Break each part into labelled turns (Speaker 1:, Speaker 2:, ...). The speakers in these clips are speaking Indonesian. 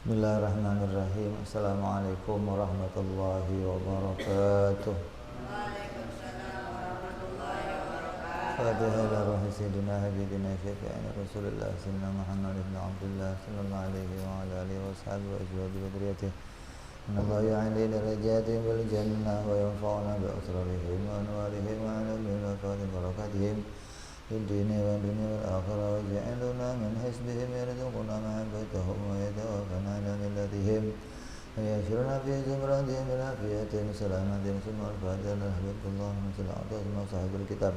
Speaker 1: Bismillahirrahmanirrahim. Assalamualaikum warahmatullahi wabarakatuh. Fatihah ila ruhi sayyidina habibina syafi'ina Rasulullah sayyidina Muhammad ibn Abdullah sallallahu alaihi wa ala alihi wa sahbihi wa azwajihi wa dhurriyyatihi. Inna Allah ya'li darajatihim bil jannah wa yanfa'una bi asrarihim wa anwarihim wa ala wa fadhil barakatihim في الدين والدنيا والآخرة واجعلنا من حزبهم يرزقنا محبتهم ويتوفنا على ملتهم ويشرنا في زمرتهم بالعافية سلامة ثم الفاتحة حبيب الله من سلعة ثم صاحب الكتاب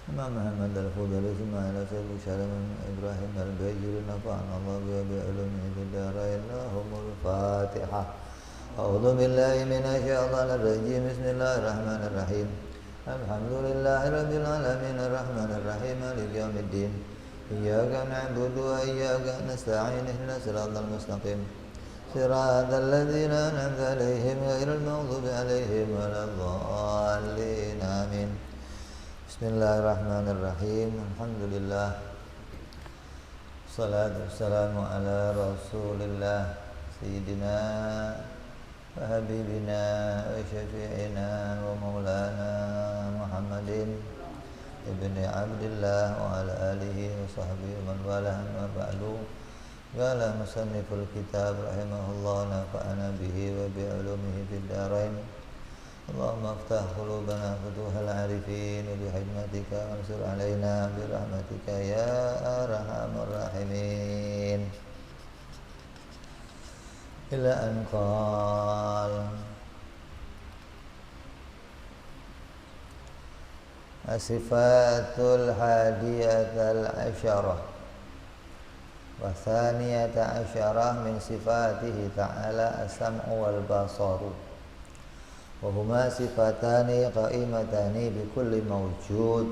Speaker 1: إمام محمد الفضل ثم إلى سيد سلام إبراهيم البيجر نفعنا الله بعلومه في الدارين لهم الفاتحة. أعوذ بالله من الشيطان الرجيم. بسم الله الرحمن الرحيم. Alhamdulillahi rabbil alamin arrahmanir rahim maliki yaumiddin iyyaka na'budu wa iyyaka nasta'in ihdinas siratal mustaqim siratal ladzina an'amta 'alaihim ghairil maghdubi 'alaihim waladdallin amin. Bismillahirrahmanirrahim. Alhamdulillah wassalatu wassalamu ala rasulillah sayyidina وحبيبنا وشفيعنا ومولانا محمد ابن عبد الله وعلى آله وصحبه ومن والاه أما بعد. قال مصنف الكتاب رحمه الله نفعنا به وبعلومه في الدارين. اللهم افتح قلوبنا فتوح العارفين بحكمتك وانصر علينا برحمتك يا أرحم الراحمين. إلى أن قال الصفات الحادية العشرة والثانية عشرة من صفاته تعالى السمع والبصر وهما صفتان قائمتان بكل موجود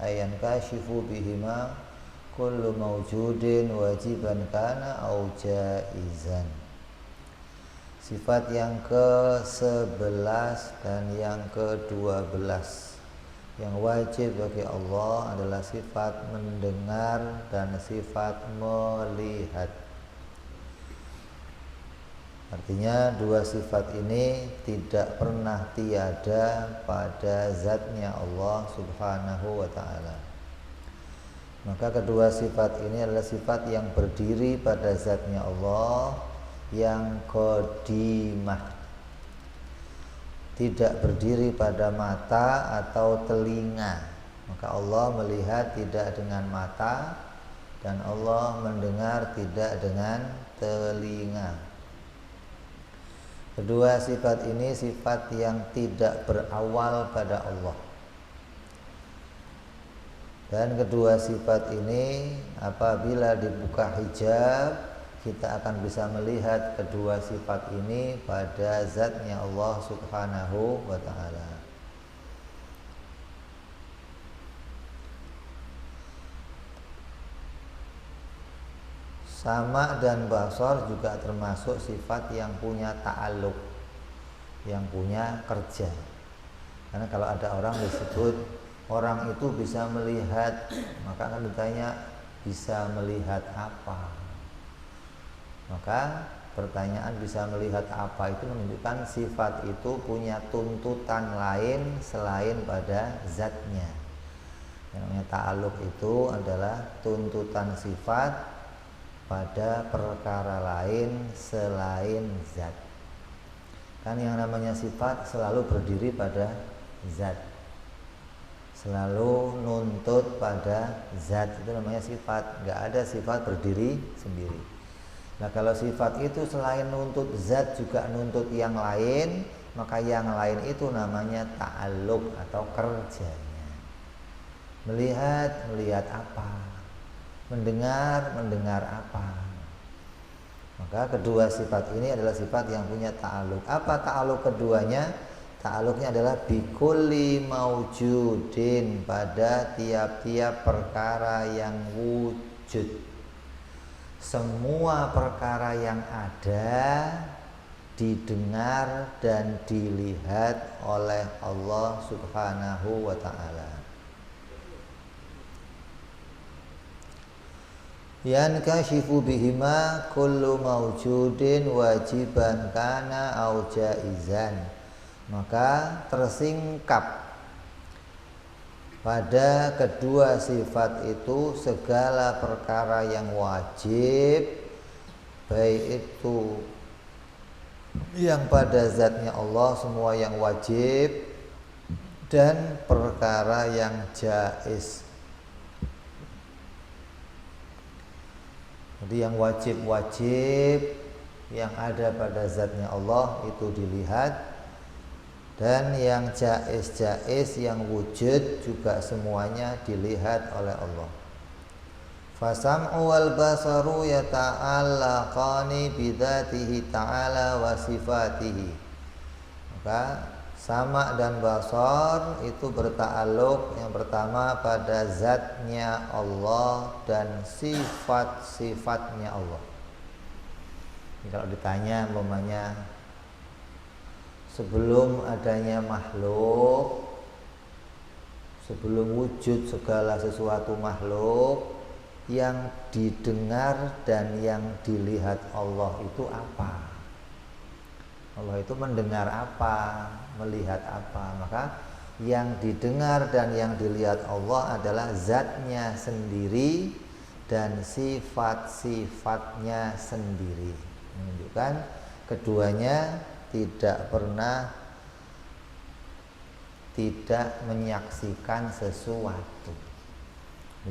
Speaker 1: أي ينكشف بهما كل موجود واجبا كان أو جائزا. Sifat yang ke-11 dan yang ke-12 yang wajib bagi Allah adalah sifat mendengar dan sifat melihat. Artinya dua sifat ini tidak pernah tiada pada zatnya Allah subhanahu wa ta'ala. Maka kedua sifat ini adalah sifat yang berdiri pada zatnya Allah yang qadimah, tidak berdiri pada mata atau telinga. Maka Allah melihat tidak dengan mata dan Allah mendengar tidak dengan telinga. Kedua sifat ini sifat yang tidak berawal pada Allah. Dan kedua sifat ini apabila dibuka hijab kita akan bisa melihat kedua sifat ini pada zatnya Allah subhanahu wa ta'ala. Sama dan basar juga termasuk sifat yang punya ta'alluq, yang punya kerja. Karena kalau ada orang disebut orang itu bisa melihat, maka akan ditanya bisa melihat apa? Maka pertanyaan bisa melihat apa itu menunjukkan sifat itu punya tuntutan lain selain pada zatnya. Yang namanya ta'alluq itu adalah tuntutan sifat pada perkara lain selain zat. Kan yang namanya sifat selalu berdiri pada zat, selalu nuntut pada zat, itu namanya sifat. Nggak ada sifat berdiri sendiri. Nah kalau sifat itu selain nuntut zat juga nuntut yang lain, maka yang lain itu namanya ta'alluq atau kerjanya. Melihat apa? Mendengar apa? Maka kedua sifat ini adalah sifat yang punya ta'alluq. Apa ta'alluq keduanya? Ta'alluqnya adalah bikulli maujudin, pada tiap-tiap perkara yang wujud. Semua perkara yang ada didengar dan dilihat oleh Allah subhanahu wa ta'ala. yankashifu bihima kullu mawjudin wajiban kana au jaizan, maka tersingkap pada kedua sifat itu segala perkara yang wajib, baik itu yang pada zatnya Allah semua yang wajib, dan perkara yang jaiz. Jadi yang wajib-wajib yang ada pada zatnya Allah itu dilihat, dan yang jaiz-jaiz yang wujud juga semuanya dilihat oleh Allah. Fasam'u wal basaru yata'allaqani bidzatihi ta'ala wa sifatihi. Maka sama dan basar itu berta'alluq yang pertama pada zatnya Allah dan sifat-sifatnya Allah. Jadi kalau ditanya umpamanya sebelum adanya makhluk, sebelum wujud segala sesuatu makhluk, yang didengar dan yang dilihat Allah itu apa? Allah itu mendengar apa, melihat apa? Maka yang didengar dan yang dilihat Allah adalah zatnya sendiri dan sifat-sifatnya sendiri. Menunjukkan keduanya tidak pernah tidak menyaksikan sesuatu.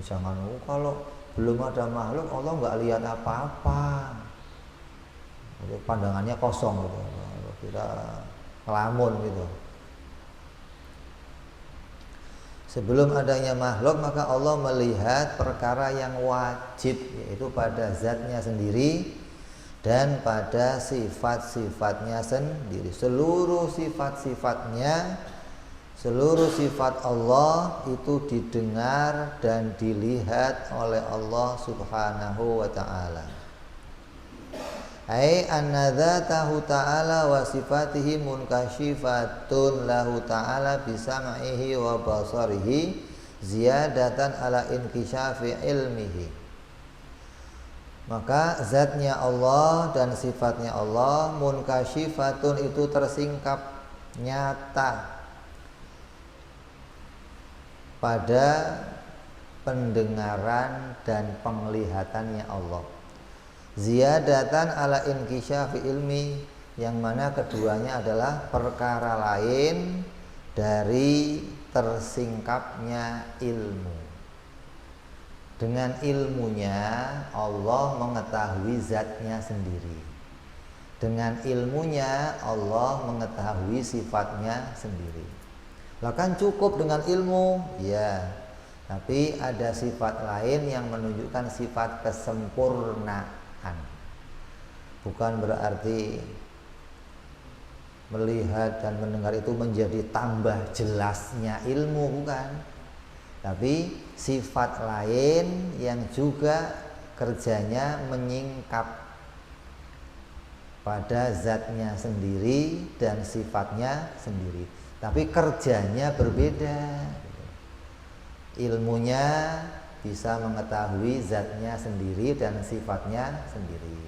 Speaker 1: Jangan kalau belum ada makhluk Allah nggak lihat apa-apa, pandangannya kosong gitu, tidak ngelamun gitu. Sebelum adanya makhluk maka Allah melihat perkara yang wajib, yaitu pada zatnya sendiri dan pada sifat-sifatnya sendiri. Seluruh sifat-sifatnya, seluruh sifat Allah itu didengar dan dilihat oleh Allah Subhanahu wa ta'ala. Ai anna dzatahu ta'ala wa sifatihi munkashifatun lahu ta'ala bisam'ihi wa basarihi ziyadatan ala inkishafi ilmihi. Maka zatnya Allah dan sifatnya Allah munkashifatun itu tersingkap nyata pada pendengaran dan penglihatannya Allah. Ziyadatan ala inkishafi ilmi, yang mana keduanya adalah perkara lain dari tersingkapnya ilmu. Dengan ilmunya Allah mengetahui zatnya sendiri. Dengan ilmunya Allah mengetahui sifatnya sendiri. Lah kan cukup dengan ilmu, ya. Tapi ada sifat lain yang menunjukkan sifat kesempurnaan. Bukan berarti melihat dan mendengar itu menjadi tambah jelasnya ilmu, bukan. Tapi sifat lain yang juga kerjanya menyingkap pada zatnya sendiri dan sifatnya sendiri. Tapi kerjanya berbeda. Ilmunya bisa mengetahui zatnya sendiri dan sifatnya sendiri.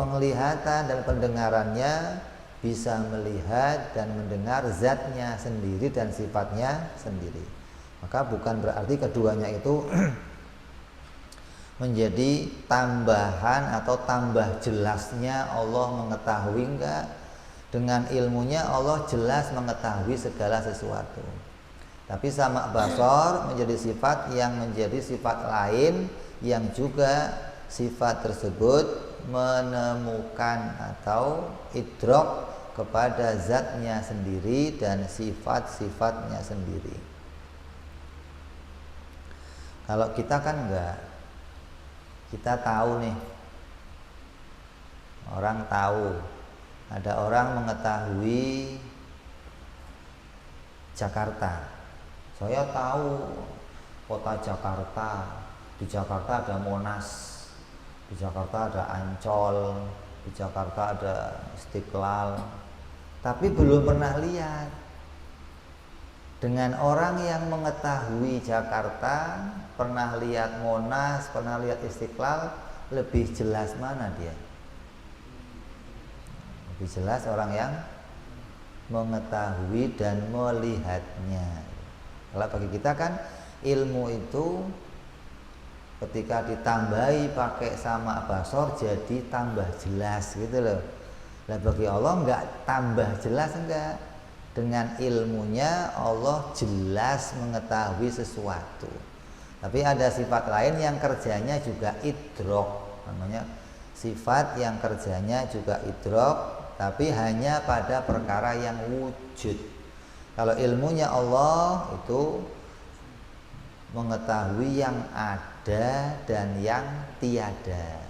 Speaker 1: Penglihatan dan pendengarannya bisa melihat dan mendengar zatnya sendiri dan sifatnya sendiri. Maka bukan berarti keduanya itu menjadi tambahan atau tambah jelasnya Allah mengetahui, enggak. Dengan ilmunya Allah jelas mengetahui segala sesuatu. Tapi sama basar menjadi sifat yang menjadi sifat lain yang juga sifat tersebut menemukan atau idrok kepada zatnya sendiri dan sifat-sifatnya sendiri. Kalau kita kan enggak. Kita tahu nih, orang tahu, ada orang mengetahui Jakarta. Saya tahu kota Jakarta. Di Jakarta ada Monas, di Jakarta ada Ancol, di Jakarta ada Istiqlal. Tapi belum pernah lihat. Dengan orang yang mengetahui Jakarta pernah lihat Monas, pernah lihat Istiqlal, lebih jelas mana dia? Lebih jelas orang yang mengetahui dan melihatnya. Kalau bagi kita kan ilmu itu ketika ditambahi pakai sama basor jadi tambah jelas gitu loh. Nah bagi Allah enggak tambah jelas, enggak. Dengan ilmunya Allah jelas mengetahui sesuatu. Tapi ada sifat lain yang kerjanya juga idrok, namanya sifat yang kerjanya juga idrok, tapi hanya pada perkara yang wujud. Kalau ilmunya Allah itu mengetahui yang ada dan yang tiada.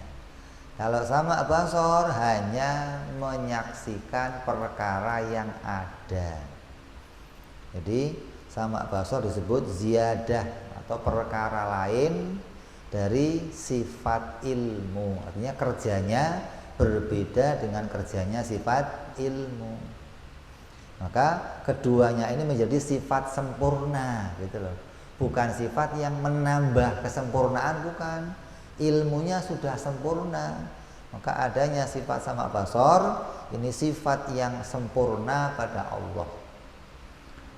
Speaker 1: Kalau sama basor hanya menyaksikan perkara yang ada. Jadi sama basor disebut ziyadah atau perkara lain dari sifat ilmu. Artinya kerjanya berbeda dengan kerjanya sifat ilmu. Maka keduanya ini menjadi sifat sempurna gitu loh. Bukan sifat yang menambah kesempurnaan, bukan. Ilmunya sudah sempurna. Maka adanya sifat sama basor ini sifat yang sempurna pada Allah.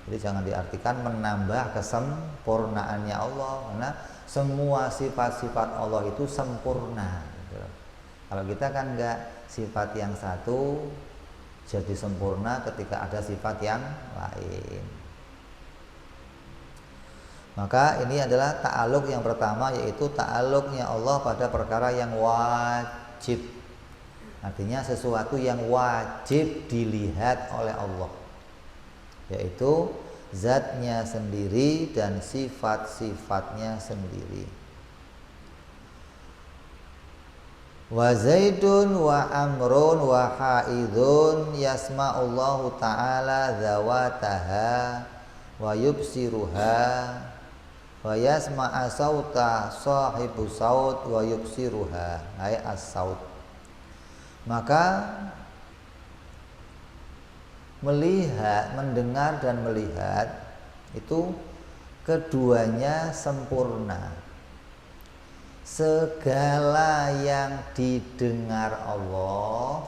Speaker 1: Jadi jangan diartikan menambah kesempurnaannya Allah, karena semua sifat-sifat Allah itu sempurna gitu. Kalau kita kan enggak, sifat yang satu jadi sempurna ketika ada sifat yang lain. Maka ini adalah ta'aluk yang pertama, yaitu ta'aluknya Allah pada perkara yang wajib. Artinya sesuatu yang wajib dilihat oleh Allah, yaitu zatnya sendiri dan sifat-sifatnya sendiri. Wa zaidun wa amrun wa haidun yasma'ullahu ta'ala zawataha wa yubsiruha wa yasma'a sauta sahibu saut wa yubsiruha ay as-saut. Maka melihat, mendengar dan melihat itu keduanya sempurna. Segala yang didengar Allah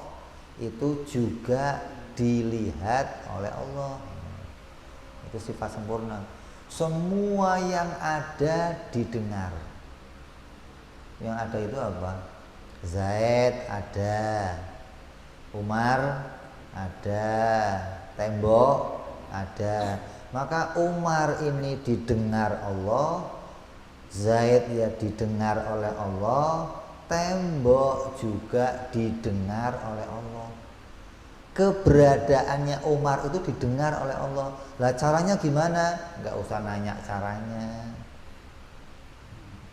Speaker 1: itu juga dilihat oleh Allah. Itu sifat sempurna. Semua yang ada didengar. Yang ada itu apa? Zaid ada, Umar ada, tembok ada. Maka Umar ini didengar Allah, Zaid ya didengar oleh Allah, tembok juga didengar oleh Allah. Keberadaannya Umar itu didengar oleh Allah. Lah caranya gimana? Enggak usah nanya caranya.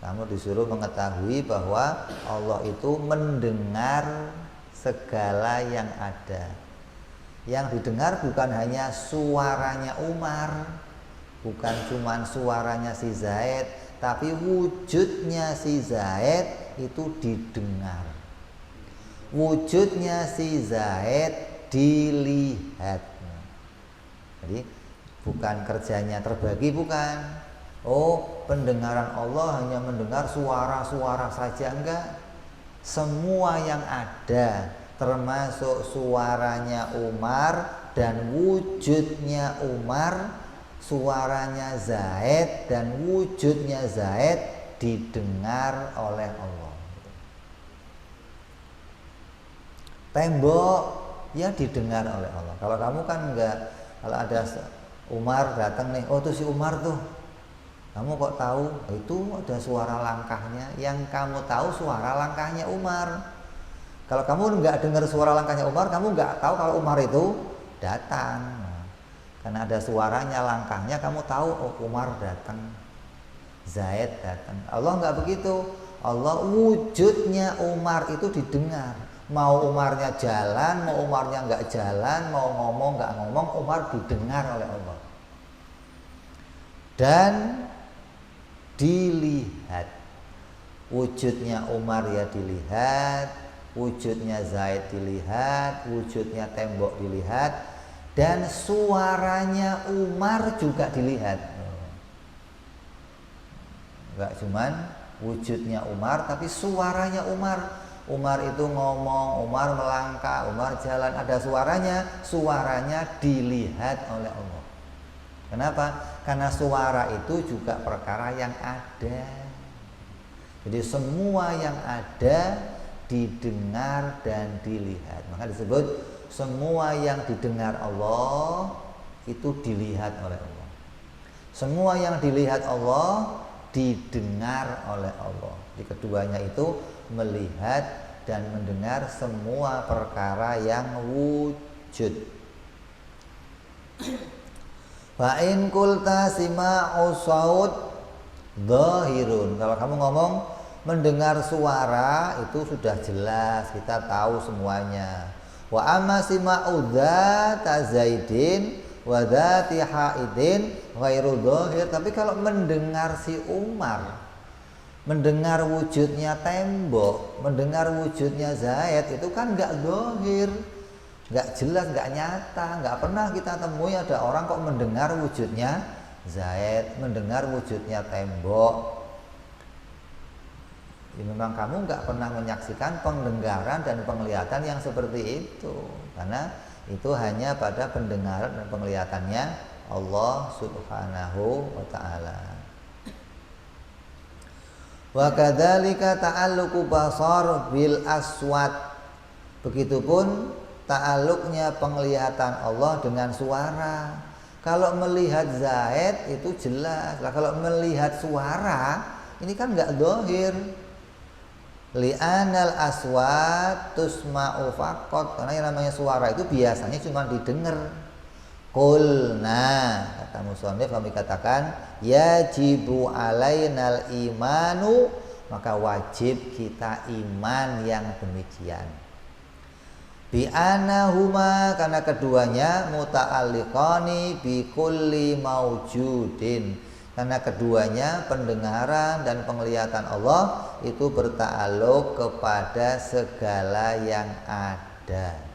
Speaker 1: Kamu disuruh mengetahui bahwa Allah itu mendengar segala yang ada. Yang didengar bukan hanya suaranya Umar, bukan cuma suaranya si Zaid, tapi wujudnya si Zaid itu didengar. Wujudnya si Zaid dilihat. Jadi bukan kerjanya terbagi, bukan. Oh, pendengaran Allah hanya mendengar suara-suara saja, enggak. Semua yang ada, termasuk suaranya Umar dan wujudnya Umar, suaranya Zaid dan wujudnya Zaid didengar oleh Allah. Tembok ya didengar oleh Allah. Kalau kamu kan enggak. Kalau ada Umar datang nih, oh tuh si Umar tuh, kamu kok tahu? Itu ada suara langkahnya. Yang kamu tahu suara langkahnya Umar. Kalau kamu enggak dengar suara langkahnya Umar, kamu enggak tahu kalau Umar itu datang. Karena ada suaranya, langkahnya, kamu tahu oh Umar datang, Zaid datang. Allah enggak begitu. Allah wujudnya Umar itu didengar. Mau Umarnya jalan, mau Umarnya enggak jalan, mau ngomong enggak ngomong, Umar didengar oleh Allah. Dan dilihat. Wujudnya Umar ya dilihat, wujudnya Zaid dilihat, wujudnya tembok dilihat, dan suaranya Umar juga dilihat. Nggak cuman wujudnya Umar, tapi suaranya Umar. Umar itu ngomong, Umar melangkah, Umar jalan, ada suaranya. Suaranya dilihat oleh Allah. Kenapa? Karena suara itu juga perkara yang ada. Jadi semua yang ada didengar dan dilihat. Maka disebut semua yang didengar Allah itu dilihat oleh Allah. Semua yang dilihat Allah didengar oleh Allah. Di keduanya itu melihat dan mendengar semua perkara yang wujud. Fa in qulta sima'u saut dhahirun. Kalau kamu ngomong mendengar suara itu sudah jelas, kita tahu semuanya. Wa amma sima'u dzata zaidin wa dzati haidin ghairu dhahir. Tapi kalau mendengar si Umar, mendengar wujudnya tembok, mendengar wujudnya Zaid, itu kan nggak zahir, nggak jelas, nggak nyata. Nggak pernah kita temui ada orang kok mendengar wujudnya Zaid, mendengar wujudnya tembok. Ya, memang kamu nggak pernah menyaksikan pendengaran dan penglihatan yang seperti itu, karena itu hanya pada pendengaran dan penglihatannya Allah Subhanahu wa ta'ala. Wa kadzalika ta'alluqu basar bil aswat. Begitupun ta'alluqnya penglihatan Allah dengan suara. Kalau melihat Zaid itu jelas. Lah kalau melihat suara ini kan enggak zahir. Li'anal aswat tusma'u faqat. Karena yang namanya suara itu biasanya cuma didengar. Qulna, kata musannif kami katakan, yajibu alainal imanu, maka wajib kita iman yang demikian. Bi anahuma, karena keduanya muta'alliqani bi kulli maujudin. Karena keduanya pendengaran dan penglihatan Allah itu berta'alluq kepada segala yang ada.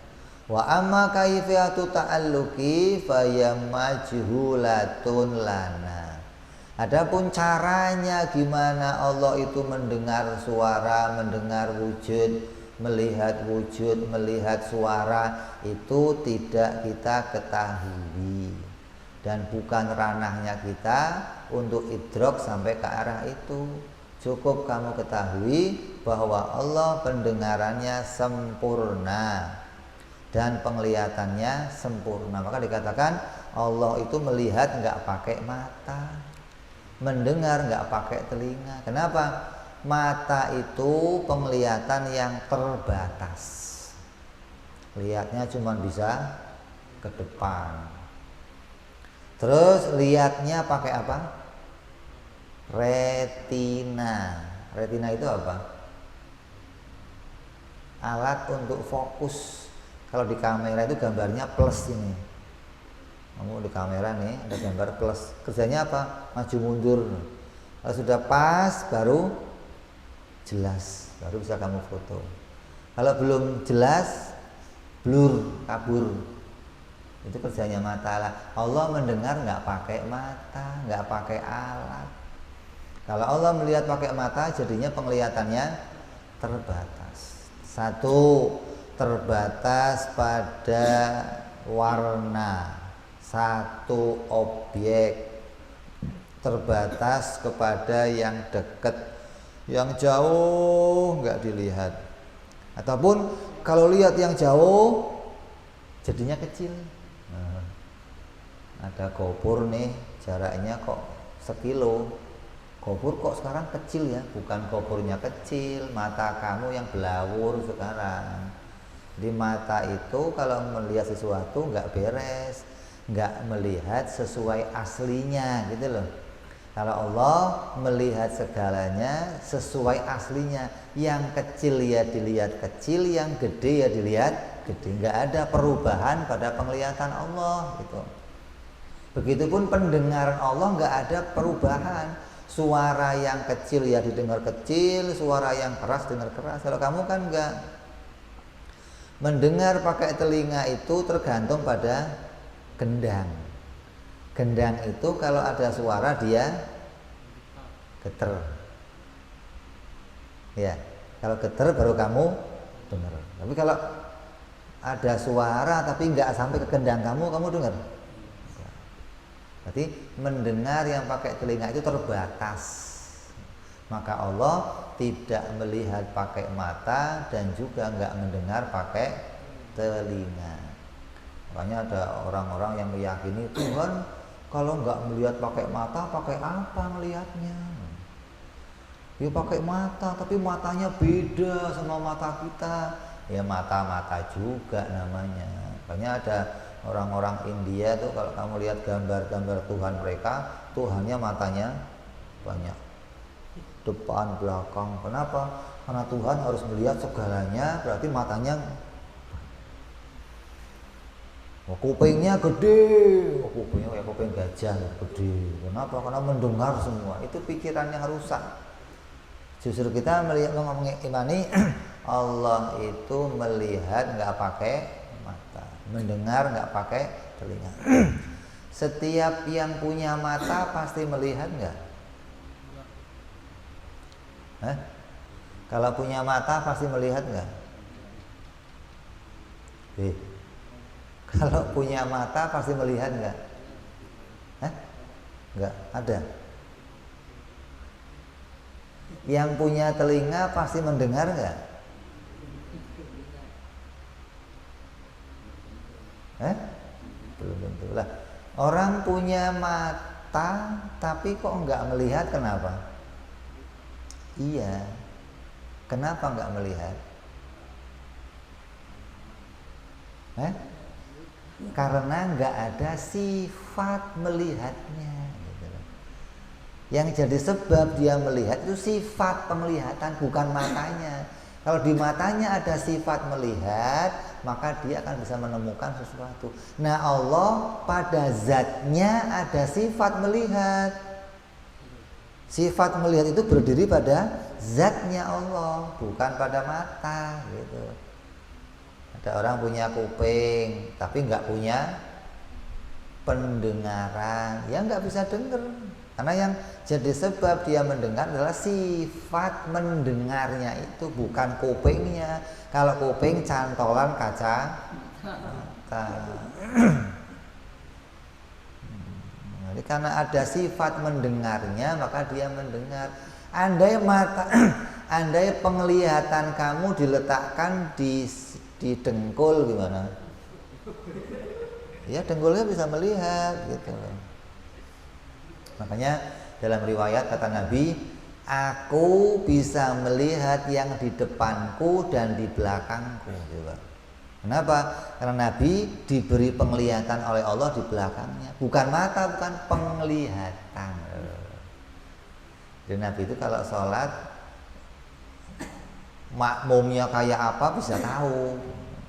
Speaker 1: Wa amma kaifiyatu ta'alluqi fayamajhulatun lana. Adapun caranya gimana Allah itu mendengar suara, mendengar wujud, melihat suara, itu tidak kita ketahui dan bukan ranahnya kita untuk idrok sampai ke arah itu. Cukup kamu ketahui bahwa Allah pendengarannya sempurna dan penglihatannya sempurna. Maka dikatakan Allah itu melihat nggak pakai mata, mendengar nggak pakai telinga. Kenapa? Mata itu penglihatan yang terbatas, lihatnya cuma bisa ke depan. Terus lihatnya pakai apa? Retina. Retina itu apa? Alat untuk fokus. Kalau di kamera itu gambarnya plus ini. Kamu di kamera nih ada gambar plus. Kerjanya apa? Maju mundur. Kalau sudah pas baru jelas, baru bisa kamu foto. Kalau belum jelas, blur, kabur. Itu kerjanya mata lah. Allah mendengar nggak pakai mata, nggak pakai alat. Kalau Allah melihat pakai mata, jadinya penglihatannya terbatas. Satu, terbatas pada warna. Satu, objek. Terbatas kepada yang dekat, yang jauh nggak dilihat. Ataupun kalau lihat yang jauh jadinya kecil. Nah, ada gopur nih, jaraknya kok 1 kilo. Gopur kok sekarang kecil ya? Bukan gopurnya kecil, mata kamu yang belawur sekarang. Di mata itu kalau melihat sesuatu nggak beres, nggak melihat sesuai aslinya gitu loh. Kalau Allah melihat segalanya sesuai aslinya, yang kecil ya dilihat kecil, yang gede ya dilihat gede. Nggak ada perubahan pada penglihatan Allah gitu. Begitupun pendengaran Allah nggak ada perubahan. Suara yang kecil ya didengar kecil, suara yang keras dengar keras. Kalau kamu kan nggak. Mendengar pakai telinga itu tergantung pada gendang. Gendang itu kalau ada suara dia geter. Ya, kalau getar baru kamu dengar. Tapi kalau ada suara tapi nggak sampai ke gendang kamu dengar. Berarti mendengar yang pakai telinga itu terbatas. Maka Allah tidak melihat pakai mata dan juga nggak mendengar pakai telinga. Makanya ada orang-orang yang meyakini Tuhan kalau nggak melihat pakai mata, pakai apa melihatnya? Ya pakai mata, tapi matanya beda sama mata kita. Ya mata-mata juga namanya. Makanya ada orang-orang India tuh kalau kamu lihat gambar-gambar Tuhan mereka, Tuhannya matanya banyak, depan belakang. Kenapa? Karena Tuhan harus melihat segalanya, berarti matanya kupingnya gede, kupingnya kayak kuping gajah gede. Kenapa? Karena mendengar semua. Itu pikiran yang rusak. Justru kita melihat mengimani Allah itu melihat nggak pakai mata, mendengar nggak pakai telinga. Setiap yang punya mata pasti melihat nggak? Kalau punya mata pasti melihat nggak? Kalau punya mata pasti melihat nggak? Nggak ada. Yang punya telinga pasti mendengar nggak? Belum tentu lah. Orang punya mata tapi kok nggak melihat, kenapa? Iya. Kenapa nggak melihat? Karena nggak ada sifat melihatnya. Gitu. Yang jadi sebab dia melihat itu sifat penglihatan, bukan matanya. Kalau di matanya ada sifat melihat, maka dia akan bisa menemukan sesuatu. Nah, Allah pada zatnya ada sifat melihat. Sifat melihat itu berdiri pada zatnya Allah, bukan pada mata gitu. Ada orang punya kuping tapi nggak punya pendengaran, ya nggak bisa dengar. Karena yang jadi sebab dia mendengar adalah sifat mendengarnya itu, bukan kupingnya. Kalau kuping cantolan kaca mata. Jadi karena ada sifat mendengarnya maka dia mendengar. Andai penglihatan kamu diletakkan di dengkul gimana? Ya dengkulnya bisa melihat gitu. Makanya dalam riwayat kata Nabi, aku bisa melihat yang di depanku dan di belakangku. Gitu. Kenapa? Karena Nabi diberi penglihatan oleh Allah di belakangnya, bukan mata, bukan penglihatan. Jadi Nabi itu kalau sholat makmumnya kayak apa bisa tahu.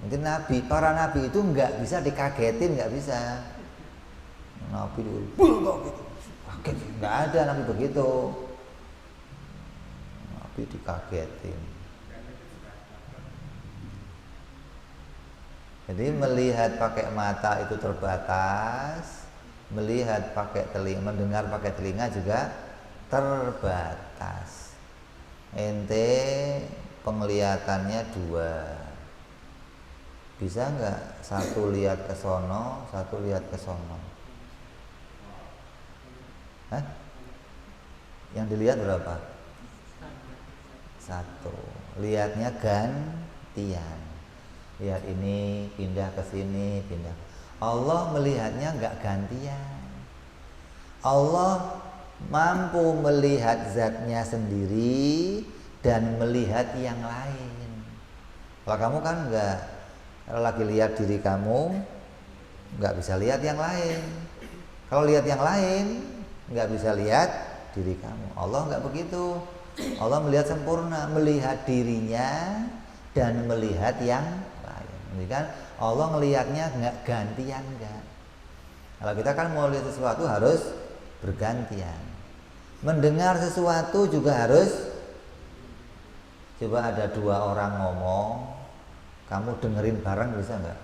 Speaker 1: Mungkin para nabi itu nggak bisa dikagetin, nggak bisa. Nabi itu kaget, nggak ada nabi begitu. Nabi dikagetin. Jadi melihat pakai mata itu terbatas, melihat pakai telinga, mendengar pakai telinga juga terbatas. Ente penglihatannya dua, bisa nggak satu lihat ke sono, satu lihat ke sono? Yang dilihat berapa? Satu. Lihatnya gantian. Lihat ini pindah ke sini, pindah. Allah melihatnya nggak gantian. Allah mampu melihat zatnya sendiri dan melihat yang lain. Kalau kamu kan enggak, kalau lagi lihat diri kamu enggak bisa lihat yang lain. Kalau lihat yang lain enggak bisa lihat diri kamu. Allah enggak begitu. Allah melihat sempurna, melihat dirinya dan melihat yang lain. Jadi kan Allah melihatnya enggak gantian enggak. Kalau kita kan mau lihat sesuatu harus bergantian. Mendengar sesuatu juga harus. Coba ada dua orang ngomong, kamu dengerin bareng bisa nggak?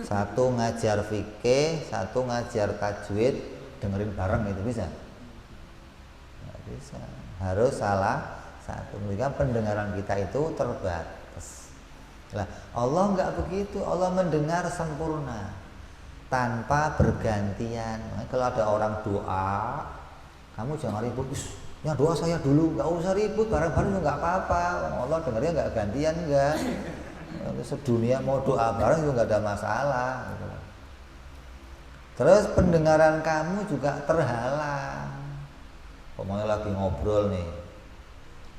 Speaker 1: Satu ngajar fikih, satu ngajar tajwid, dengerin bareng itu bisa? Nggak bisa. harus salah satu. Sehingga pendengaran kita itu terbatas. Nah, Allah nggak begitu. Allah mendengar sempurna tanpa bergantian. Nah, kalau ada orang doa, kamu jangan ribut. Ya doa saya dulu, nggak usah ribut, bareng-bareng nggak apa-apa. Allah dengarnya nggak gantian nggak. Sedunia mau doa bareng juga nggak ada masalah. Gitu. Terus pendengaran kamu juga terhalang. Pokoknya lagi ngobrol nih,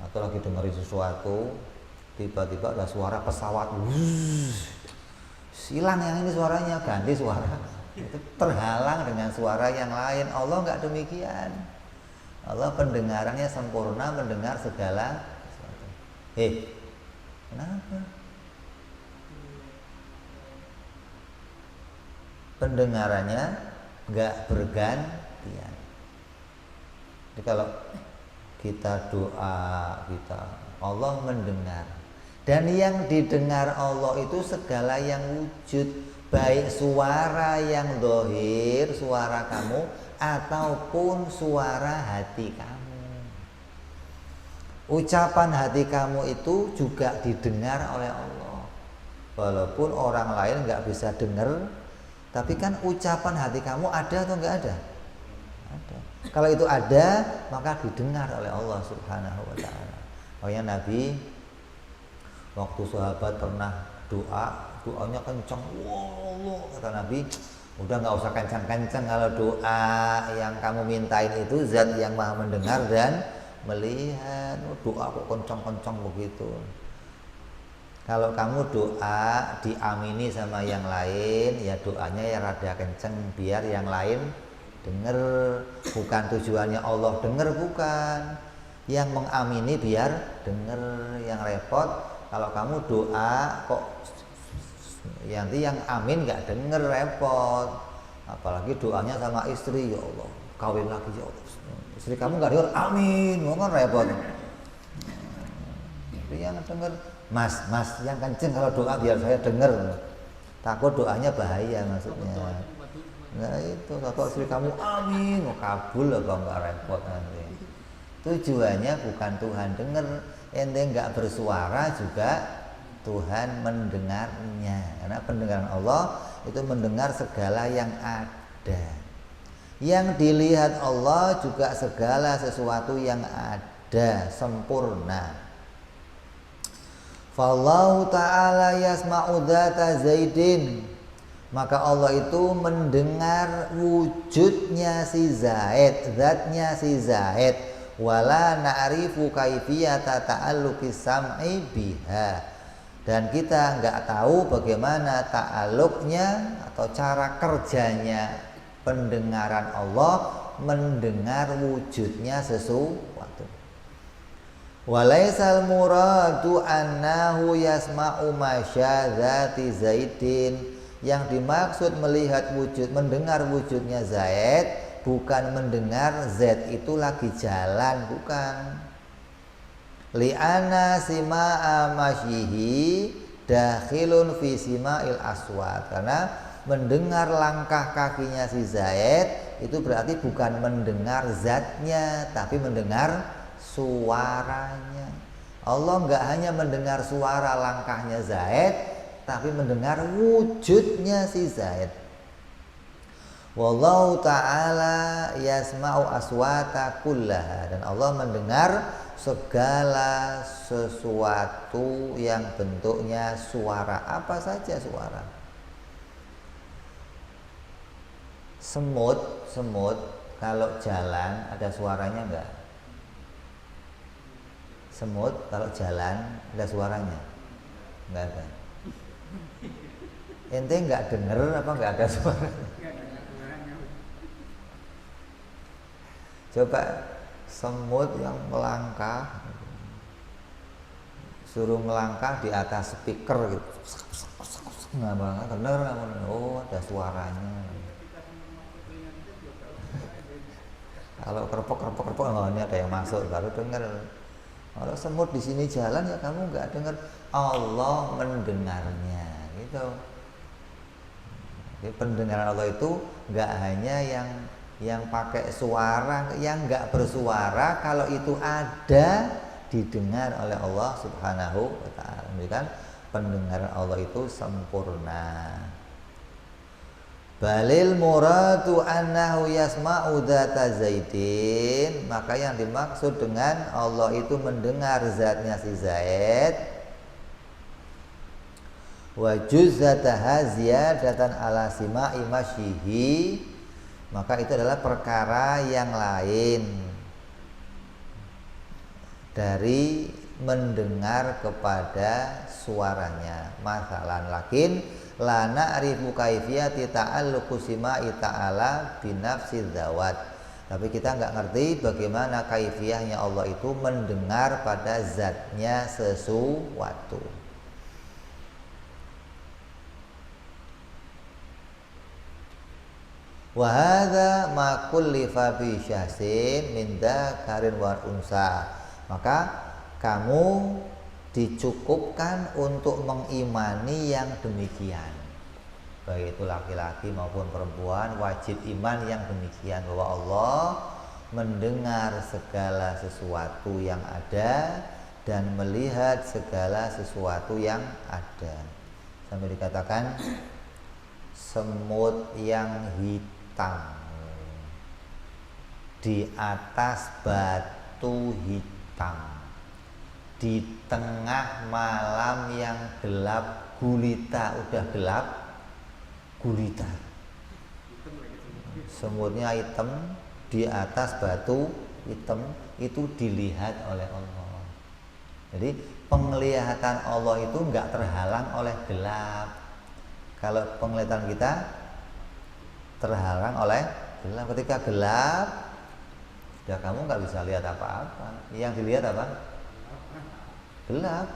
Speaker 1: atau lagi dengerin sesuatu, tiba-tiba ada suara pesawat, hilang yang ini suaranya, ganti suara. Itu terhalang dengan suara yang lain. Allah nggak demikian. Allah pendengarannya sempurna, mendengar segala sesuatu. Kenapa? Pendengarannya nggak bergantian. Jadi kalau kita doa, Allah mendengar. Dan yang didengar Allah itu segala yang wujud, baik suara yang zahir, suara kamu, ataupun suara hati kamu. Ucapan hati kamu itu juga didengar oleh Allah. Walaupun orang lain nggak bisa dengar, tapi kan ucapan hati kamu ada atau nggak ada? Ada. Kalau itu ada, maka didengar oleh Allah Subhanahu wa ta'ala. Makanya Nabi waktu sahabat pernah doanya kencang. Allah, kata Nabi, udah nggak usah kencang-kencang, kalau doa yang kamu mintain itu zat yang maha mendengar dan melihat. Doa kok kencang-kencang begitu. Kalau kamu doa diamini sama yang lain, ya doanya ya rada kenceng biar yang lain dengar. Bukan tujuannya Allah dengar, bukan. Yang mengamini biar dengar. Yang repot kalau kamu doa kok nanti yang amin nggak dengar, repot. Apalagi doanya sama istri, ya Allah kawin lagi ya Allah, istri kamu nggak dengar amin, kan repot. Yang dengar mas yang kenceng kalau doa biar saya dengar, takut doanya bahaya maksudnya. Nah itu kalau istri kamu amin, mau kabul apa nggak, repot nanti. Tujuannya bukan Tuhan dengar, ente nggak bersuara juga Tuhan mendengarnya. Karena pendengaran Allah itu mendengar segala yang ada. Yang dilihat Allah juga segala sesuatu yang ada, sempurna. Fallahu ta'ala yasma'u dzata Zaidin. Maka Allah itu mendengar wujudnya si Zaid, zatnya si Zaid. Wala na'rifu kaifiyata ta'alluqis sam'i biha. Dan kita nggak tahu bagaimana ta'alluqnya atau cara kerjanya pendengaran Allah mendengar wujudnya sesuatu. Walaisal muradu annahu yasma'u masyadzati Zaidin. Yang dimaksud melihat wujud, mendengar wujudnya Zaid, bukan mendengar Z itu lagi jalan, bukan. Li'ana sima'a masyihi dakhilun fi sima'il aswat. Karena mendengar langkah kakinya si Zaid itu berarti bukan mendengar zatnya, tapi mendengar suaranya. Allah nggak hanya mendengar suara langkahnya Zaid, tapi mendengar wujudnya si Zaid. Wallahu ta'ala yasma'u aswata kullaha. Dan Allah mendengar segala sesuatu yang bentuknya suara, apa saja suara. Semut kalau jalan ada suaranya enggak? Semut kalau jalan ada suaranya? Enggak ada. Ente enggak denger apa enggak ada suaranya? Coba semut yang melangkah, suruh melangkah di atas speaker gitu, nggak banget bener, oh ada suaranya. Kalau kerpok, oh ini ada yang masuk, baru dengar. Kalau semut di sini jalan ya kamu nggak dengar, Allah mendengarnya, gitu. Jadi pendengaran Allah itu nggak hanya yang yang pakai suara, yang nggak bersuara, kalau itu ada didengar oleh Allah Subhanahu wa taala. Kan pendengaran Allah itu sempurna. Balil muradu annahu yasma'u dzata Zaidin, maka yang dimaksud dengan Allah itu mendengar zatnya si Zaid, wa juzataha ziyadatan ala sima'i masyihi, maka itu adalah perkara yang lain dari mendengar kepada suaranya. Masalan lakin la na'rifu kaifiyati ta'alluqu sima'i ta'ala binafsi dzawat. Tapi kita nggak ngerti bagaimana kaifiyahnya Allah itu mendengar pada zatnya sesuatu. Wa hadza ma kullifa bi syahsin min dzakarin wa unsa. Maka kamu dicukupkan untuk mengimani yang demikian, baik itu laki-laki maupun perempuan, wajib iman yang demikian, bahwa Allah mendengar segala sesuatu yang ada dan melihat segala sesuatu yang ada. Sampai dikatakan semut yang hitam di atas batu hitam, di tengah malam yang gelap gulita, udah gelap gulita, semutnya hitam di atas batu hitam, itu dilihat oleh Allah. Jadi penglihatan Allah itu nggak terhalang oleh gelap. Kalau penglihatan kita terhalang oleh gelap, ketika gelap ya kamu nggak bisa lihat apa-apa. Yang dilihat apa? Gelap,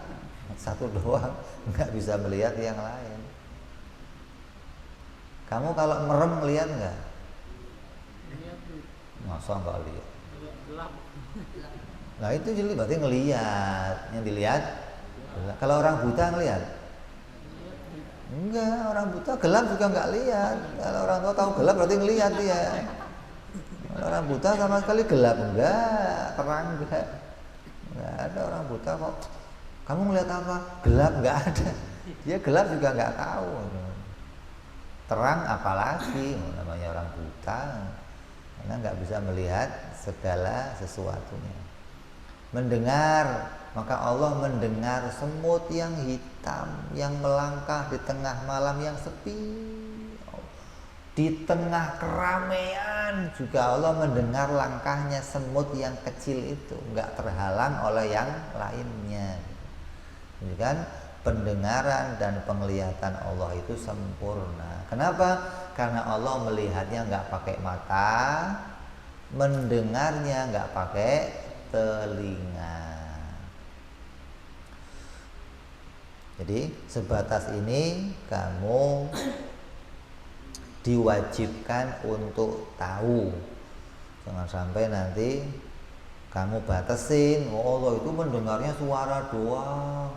Speaker 1: satu doang, nggak bisa melihat yang lain. Kamu kalau merem lihat nggak? Masa nggak lihat? Nah itu jadi berarti ngelihat, yang dilihat. Kalau orang buta ngelihat? Enggak, orang buta gelap juga nggak lihat. Kalau orang tua tahu gelap berarti ngelihat dia. Kalau orang buta sama sekali gelap enggak, terang enggak. Enggak ada orang buta kok. Kamu ngelihat apa? Gelap nggak ada. Dia gelap juga nggak tahu. Terang apalagi, namanya orang buta, karena nggak bisa melihat segala sesuatunya. Mendengar, maka Allah mendengar semut yang hitam yang melangkah di tengah malam yang sepi. Di tengah keramaian juga Allah mendengar langkahnya semut yang kecil itu, nggak terhalang oleh yang lainnya. Ini kan pendengaran dan penglihatan Allah itu sempurna. Kenapa? Karena Allah melihatnya nggak pakai mata, mendengarnya nggak pakai telinga. Jadi sebatas ini kamu diwajibkan untuk tahu. Jangan sampai nanti kamu batasin, oh Allah itu mendengarnya suara doang,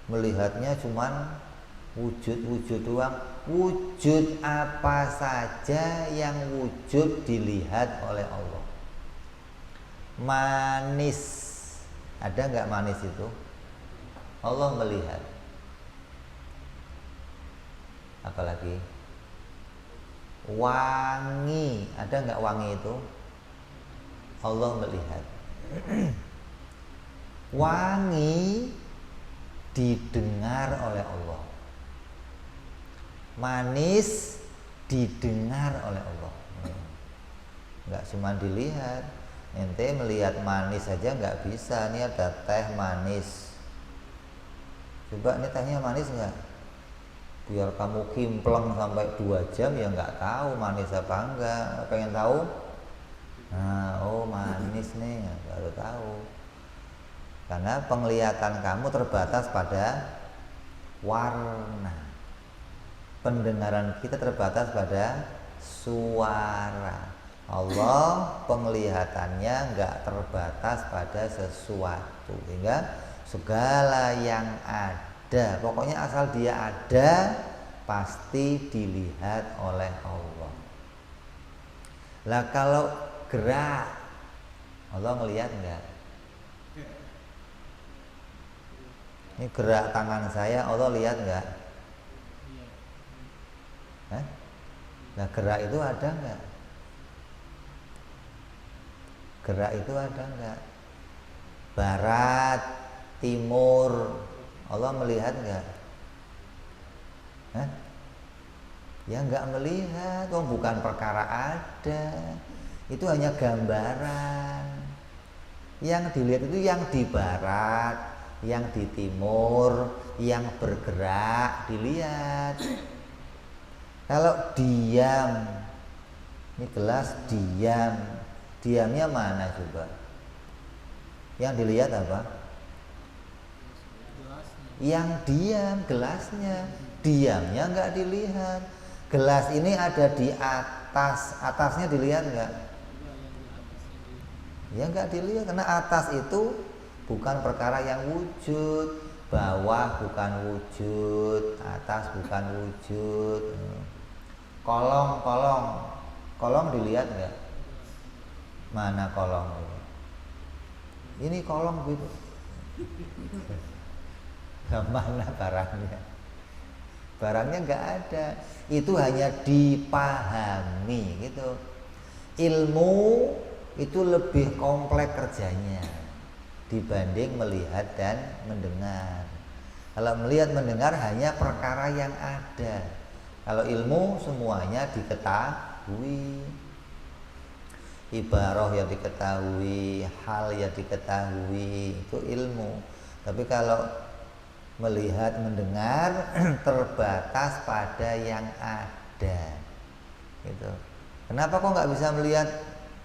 Speaker 1: melihatnya cuman wujud-wujud doang. Wujud apa saja yang wujud dilihat oleh Allah. Manis, ada nggak manis itu? Allah melihat. Apalagi wangi, ada nggak wangi itu? Allah melihat. Wangi didengar oleh Allah. Manis didengar oleh Allah. Nggak cuma dilihat. Ente melihat manis saja nggak bisa. Ini ada teh manis. Coba ini tehnya manis nggak? Biar kamu kimpleng sampai 2 jam ya nggak tahu manis apa enggak. Pengen tahu? Nah, oh manis nih, baru tahu. Karena penglihatan kamu terbatas pada warna. Pendengaran kita terbatas pada suara. Allah penglihatannya nggak terbatas pada sesuatu, sehingga segala yang ada, pokoknya asal dia ada, pasti dilihat oleh Allah. Lah kalau gerak, Allah ngelihat enggak? Ini gerak tangan saya, Allah lihat enggak? Hah? Nah gerak itu ada enggak? Gerak itu ada enggak? Barat, timur, Allah melihat enggak? Hah? Ya enggak melihat, bukan perkara ada. Itu hanya gambaran. Yang dilihat itu yang di barat, yang di timur, yang bergerak dilihat. Kalau diam, ini gelas diam, diamnya mana coba? Yang dilihat apa? Yang diam, gelasnya. Diamnya enggak dilihat. Gelas ini ada di atas, atasnya dilihat enggak? Ya enggak dilihat, karena atas itu bukan perkara yang wujud, bawah bukan wujud, atas bukan wujud. Kolong dilihat enggak? Mana kolong? Ini kolong gitu. Mana barangnya? Barangnya enggak ada. Itu hanya dipahami gitu. Ilmu itu lebih kompleks kerjanya dibanding melihat dan mendengar. Kalau melihat mendengar hanya perkara yang ada. Kalau ilmu semuanya diketahui. Ibarah yang diketahui, hal yang diketahui, itu ilmu. Tapi kalau melihat mendengar terbatas pada yang ada gitu. Kenapa kok nggak bisa melihat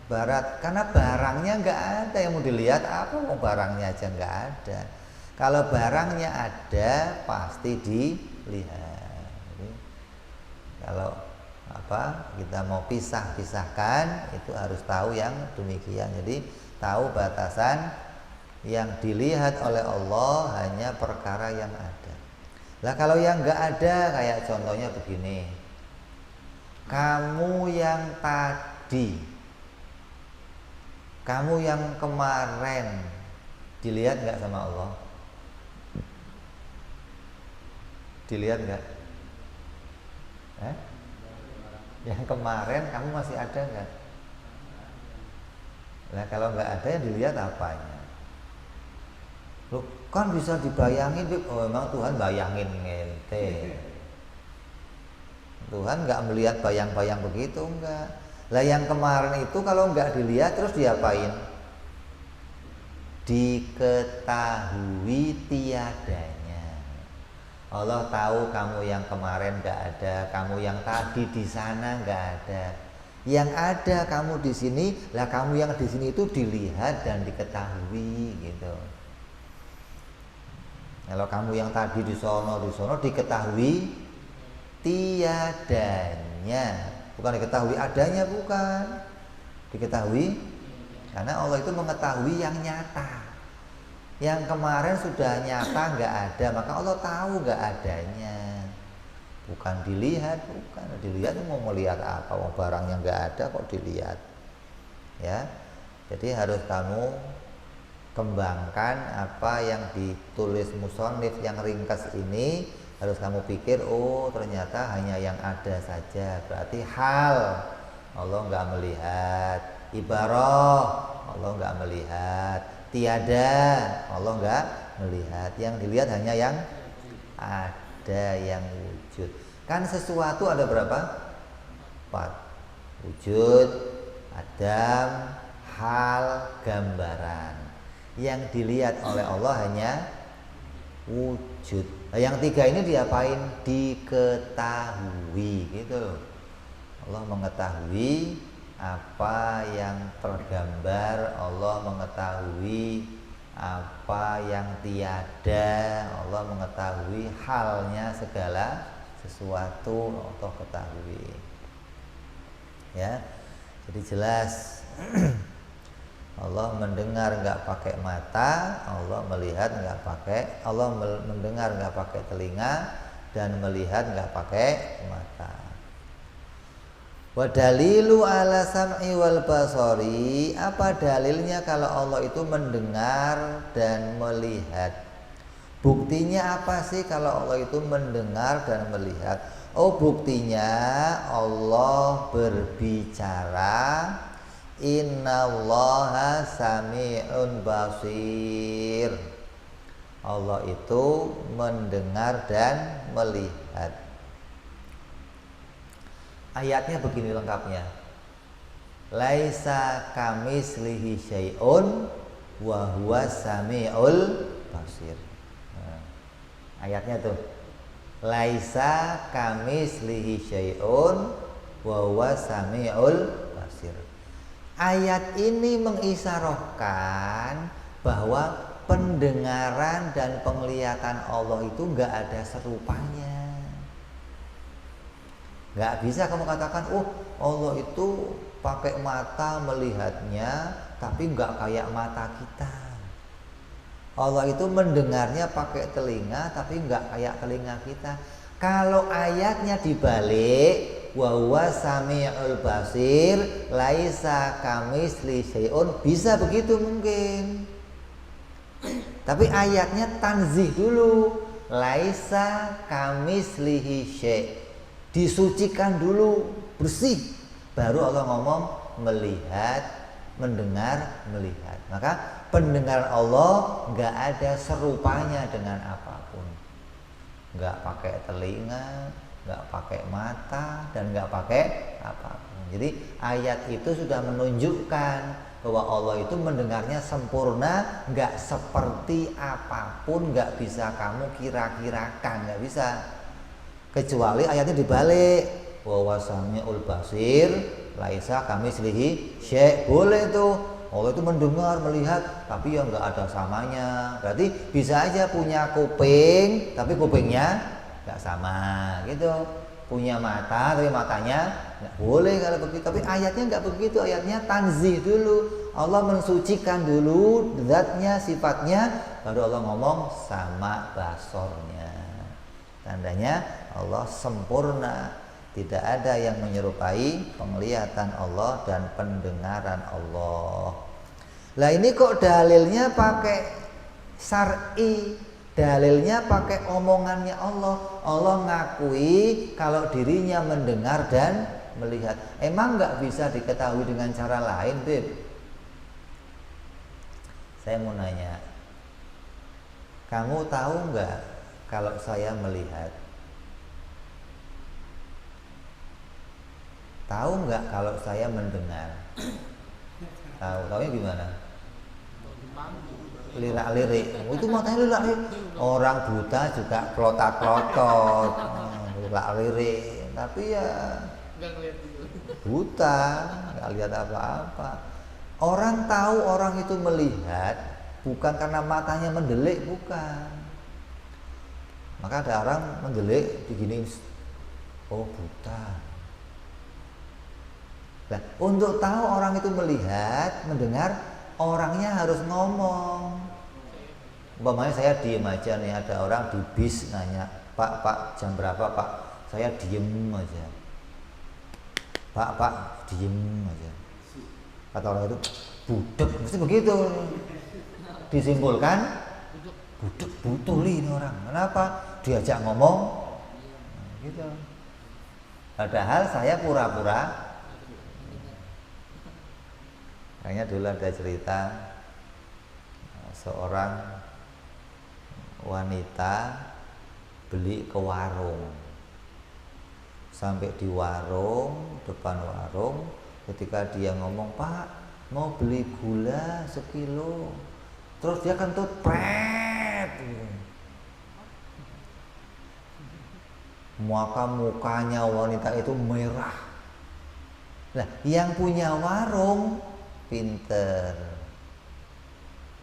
Speaker 1: barat? Karena barangnya nggak ada. Yang mau dilihat apa? Mau barangnya aja nggak ada. Kalau barangnya ada pasti dilihat. Jadi, kalau kita mau pisahkan itu harus tahu yang demikian. Jadi tahu batasan yang dilihat oleh Allah hanya perkara yang ada. Lah kalau yang nggak ada, kayak contohnya begini, kamu yang tadi, kamu yang kemarin, dilihat nggak sama Allah? Dilihat nggak? Yang kemarin kamu masih ada nggak? Nah kalau nggak ada, yang dilihat apanya? Loh, kan bisa dibayangin. Oh memang Tuhan bayangin ngente. Tuhan nggak melihat bayang-bayang begitu, enggak. Lah yang kemarin itu kalau nggak dilihat terus diapain? Diketahui tiadanya. Allah tahu kamu yang kemarin nggak ada, kamu yang tadi di sana nggak ada. Yang ada kamu di sini, lah kamu yang di sini itu dilihat dan diketahui gitu. Kalau kamu yang tadi di sono diketahui tiadanya, bukan diketahui adanya, bukan. Diketahui karena Allah itu mengetahui yang nyata. Yang kemarin sudah nyata nggak ada, maka Allah tahu nggak adanya. Bukan dilihat, bukan dilihat. Mau melihat apa? Barang yang nggak ada kok dilihat, ya. Jadi harus kamu kembangkan apa yang ditulis musonif yang ringkas ini. Harus kamu pikir, oh ternyata hanya yang ada saja. Berarti hal Allah nggak melihat, ibarah Allah nggak melihat, tiada Allah nggak melihat. Yang dilihat hanya yang ada, yang wujud. Kan sesuatu ada berapa? 4. Wujud, adam, hal, gambaran. Yang dilihat oleh Allah hanya wujud. Nah, yang 3 ini diapain? Diketahui gitu. Allah mengetahui apa yang tergambar, Allah mengetahui apa yang tiada, Allah mengetahui halnya segala sesuatu, Allah ketahui. Ya. Jadi jelas Allah mendengar nggak pakai mata, Allah melihat nggak pakai, Allah mendengar nggak pakai telinga, dan melihat nggak pakai mata. Wa dalilu ala sam'i wal basari, apa dalilnya kalau Allah itu mendengar dan melihat? Buktinya apa sih kalau Allah itu mendengar dan melihat? Oh, buktinya Allah berbicara, innallaha sami'un basir. Allah itu mendengar dan melihat. Ayatnya begini lengkapnya. Laisa kamislihi syai'un wa huwa sami'ul basir. Nah, ayatnya tuh. Laisa kamislihi syai'un wa huwa sami'ul basir. Ayat ini mengisyaratkan bahwa pendengaran dan penglihatan Allah itu enggak ada serupanya. Nggak bisa kamu katakan, oh Allah itu pakai mata melihatnya, tapi nggak kayak mata kita. Allah itu mendengarnya pakai telinga, tapi nggak kayak telinga kita. Kalau ayatnya dibalik, wa huwa sami'ul basir, laisa kamisli syai'un, bisa begitu mungkin. Tapi ayatnya tanzih dulu, laisa kamislihi syai'. Disucikan dulu, bersih, baru Allah ngomong melihat, mendengar, melihat. Maka pendengaran Allah nggak ada serupanya dengan apapun, nggak pakai telinga, nggak pakai mata, dan nggak pakai apapun. Jadi ayat itu sudah menunjukkan bahwa Allah itu mendengarnya sempurna, nggak seperti apapun, nggak bisa kamu kira-kirakan, nggak bisa. Kecuali ayatnya dibalik, wa sami'ul basir laisa kamislihi syai'. Boleh tuh, Allah itu mendengar, melihat, tapi ya nggak ada samanya. Berarti bisa aja punya kuping, tapi kupingnya nggak sama, gitu. Punya mata, tapi matanya nggak boleh kalau begitu. Tapi ayatnya nggak begitu, ayatnya tanzih dulu. Allah mensucikan dulu zatnya, sifatnya, baru Allah ngomong sama basornya. Tandanya Allah sempurna, tidak ada yang menyerupai penglihatan Allah dan pendengaran Allah. Lah ini kok dalilnya pakai syar'i, dalilnya pakai omongannya Allah. Allah ngakui kalau dirinya mendengar dan melihat. Emang nggak bisa diketahui dengan cara lain, Beb? Saya mau nanya, kamu tahu nggak kalau saya melihat? Tahu nggak kalau saya mendengar? Tahu? Taunya gimana? Lirak-lirik. Itu matanya lirak-lirik. Orang buta juga klotak-klotot, lirak-lirik. Tapi ya buta, nggak lihat apa-apa. Orang tahu orang itu melihat bukan karena matanya mendelik, bukan. Maka ada orang mendelik begini, oh buta. Nah, untuk tahu orang itu melihat, mendengar, orangnya harus ngomong. Umpamanya saya diem aja nih, ada orang di bis nanya, Pak, jam berapa Pak? Saya diem aja. Pak, diem aja. Kata orang itu, budek, mesti begitu. Disimpulkan, budek butuh ini orang. Kenapa? Diajak ngomong, gitu. Padahal saya pura-pura. Kayaknya dulu ada cerita seorang wanita beli ke warung. Sampai di warung, depan warung, ketika dia ngomong, Pak, mau beli gula sekilo. Terus dia kentut, pret. Maka mukanya wanita itu merah. Nah, yang punya warung pinter,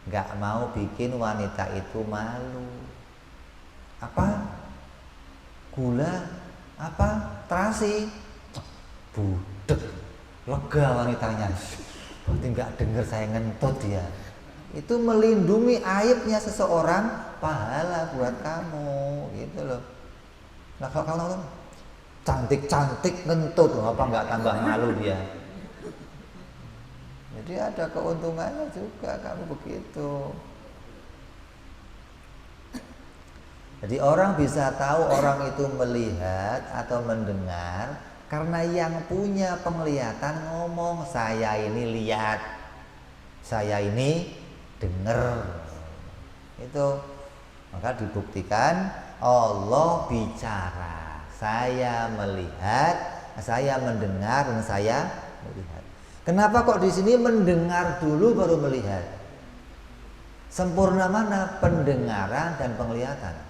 Speaker 1: nggak mau bikin wanita itu malu. Apa? Gula? Apa? Terasi? Budek. Lega wanitanya. Berarti nggak dengar saya ngentut dia. Itu melindungi aibnya seseorang, pahala buat kamu, gitu loh. Nah kalau cantik-cantik ngentut, apa nggak tambah malu dia? Jadi ada keuntungannya juga kamu begitu. Jadi orang bisa tahu orang itu melihat atau mendengar karena yang punya penglihatan ngomong, saya ini lihat, saya ini dengar. Itu maka dibuktikan Allah bicara, saya melihat, saya mendengar, dan saya melihat. Kenapa kok di sini mendengar dulu baru melihat? Sempurna mana pendengaran dan penglihatan?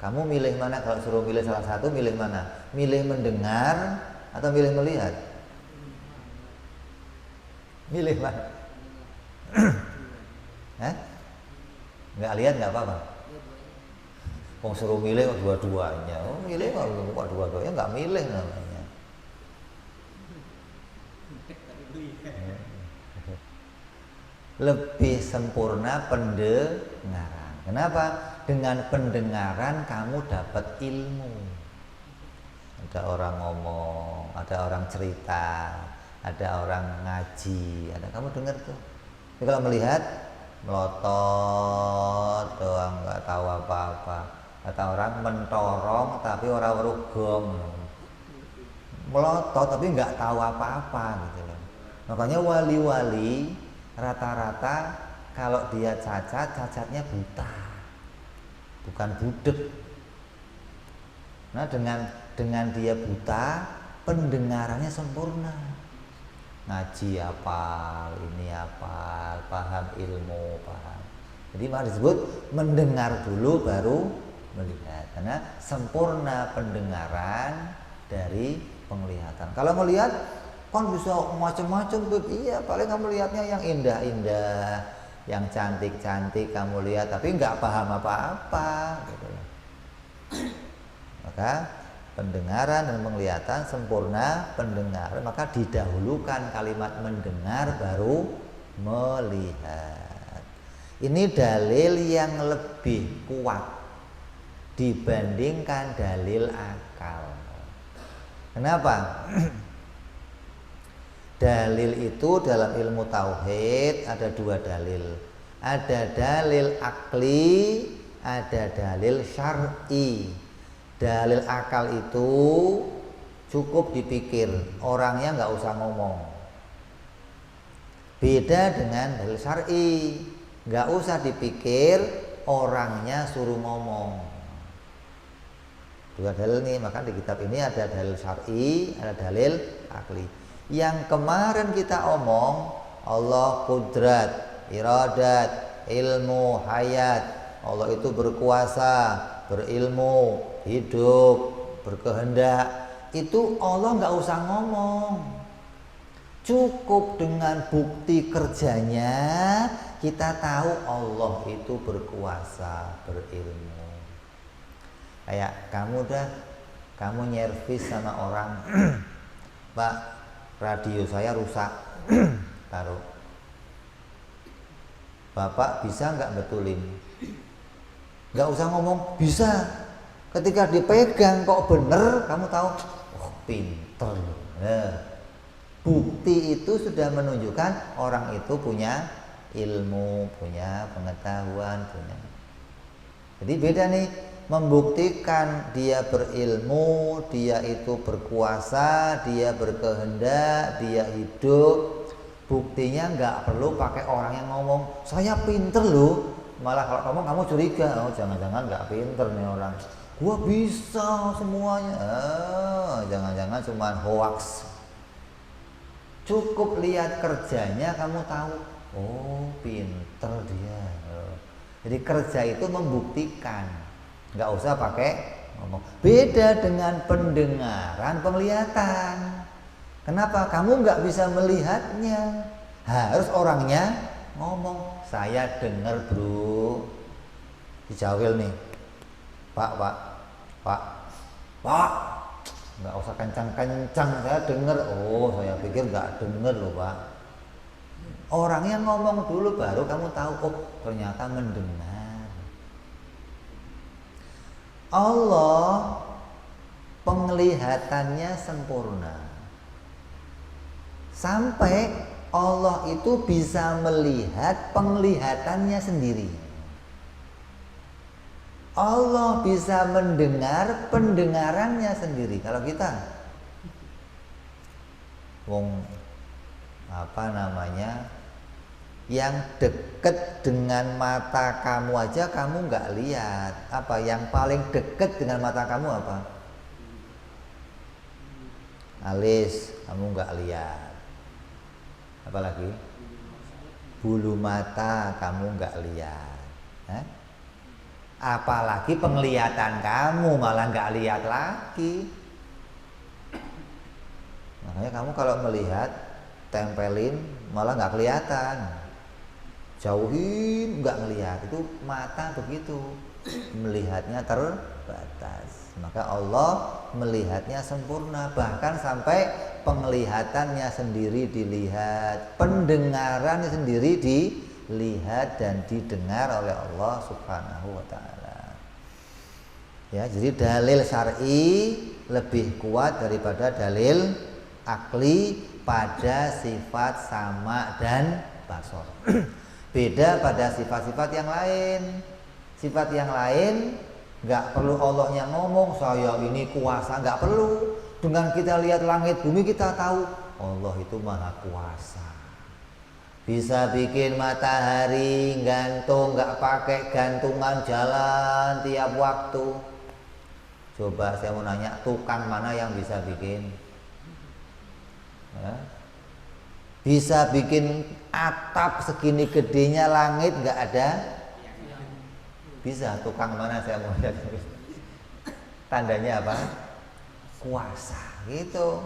Speaker 1: Kamu milih mana kalau suruh milih salah satu, milih mana? Milih mendengar atau milih melihat? Milih mana? Nggak lihat nggak apa-apa. Kok suruh milih kok dua-duanya? Oh, milih kok dua-duanya, nggak milih namanya. Lebih sempurna pendengaran. Kenapa? Dengan pendengaran kamu dapat ilmu. Ada orang ngomong, ada orang cerita, ada orang ngaji, ada kamu dengar tuh. Tapi kalau melihat melotot doang, nggak tahu apa-apa. Kata orang mentorong tapi orang rugong, melotot tapi nggak tahu apa-apa gitu loh. Makanya wali-wali rata-rata kalau dia cacat, cacatnya buta, bukan budek. Nah dengan dia buta, pendengarannya sempurna. Ngaji hafal, ini hafal, paham ilmu, paham. Jadi maka disebut mendengar dulu baru melihat, karena sempurna pendengaran dari penglihatan. Kalau melihat kan bisa macam-macam, iya paling kamu lihatnya yang indah-indah, yang cantik-cantik kamu lihat, tapi nggak paham apa-apa gitu. Maka pendengaran dan penglihatan sempurna pendengaran, maka didahulukan kalimat mendengar baru melihat. Ini dalil yang lebih kuat dibandingkan dalil akal. Kenapa? Dalil itu dalam ilmu tauhid ada dua dalil. Ada dalil akli, ada dalil syar'i. Dalil akal itu cukup dipikir, orangnya nggak usah ngomong. Beda dengan dalil syar'i, nggak usah dipikir, orangnya suruh ngomong. Dua dalil nih, maka di kitab ini ada dalil syar'i, ada dalil akli. Yang kemarin kita omong, Allah kudrat, iradat, ilmu, hayat. Allah itu berkuasa, berilmu, hidup, berkehendak. Itu Allah nggak usah ngomong, cukup dengan bukti kerjanya kita tahu Allah itu berkuasa, berilmu. Kayak kamu nyervis sama orang, Pak, radio saya rusak, taruh. Bapak bisa nggak betulin? Nggak usah ngomong, bisa. Ketika dipegang kok bener, kamu tahu, oh pinter. Nah, bukti itu sudah menunjukkan orang itu punya ilmu, punya pengetahuan, punya. Jadi beda nih, membuktikan dia berilmu, dia itu berkuasa, dia berkehendak, dia hidup. Buktinya nggak perlu pakai orang yang ngomong, saya pinter loh. Malah kalau ngomong kamu curiga, oh jangan-jangan nggak pinter nih orang. Gua bisa semuanya, jangan-jangan cuma hoax. Cukup lihat kerjanya kamu tahu, oh pinter dia. Jadi kerja itu membuktikan, nggak usah pakai ngomong. Beda dengan pendengaran, penglihatan. Kenapa? Kamu nggak bisa melihatnya, harus orangnya ngomong. Saya dengar bro, dijawil nih, Pak, nggak usah kencang-kencang, saya dengar. Oh, saya pikir nggak dengar loh Pak. Orangnya ngomong dulu baru kamu tahu, oh ternyata mendengar. Allah penglihatannya sempurna. Sampai Allah itu bisa melihat penglihatannya sendiri. Allah bisa mendengar pendengarannya sendiri. Kalau kita yang deket dengan mata kamu aja kamu nggak lihat. Apa yang paling deket dengan mata kamu apa? Alis, kamu nggak lihat. Apalagi bulu mata kamu nggak lihat. Apalagi penglihatan kamu malah nggak lihat lagi. Makanya kamu kalau melihat tempelin malah nggak kelihatan, jauhin nggak ngelihat. Itu mata begitu, melihatnya terbatas. Maka Allah melihatnya sempurna, bahkan sampai penglihatannya sendiri dilihat, pendengarannya sendiri dilihat dan didengar oleh Allah Subhanahu wa Ta'ala. Ya, jadi dalil syar'i lebih kuat daripada dalil akli pada sifat sama dan basor. Beda pada sifat-sifat yang lain. Sifat yang lain nggak perlu Allah yang ngomong saya ini kuasa, nggak perlu. Dengan kita lihat langit bumi kita tahu Allah itu maha kuasa. Bisa bikin matahari gantung, nggak pakai gantungan jalan tiap waktu. Coba saya mau nanya, tukang mana yang bisa bikin? Ya. Bisa bikin atap segini gedenya langit nggak ada? Bisa. Tukang mana saya mau lihat? Tandanya apa? Kuasa gitu.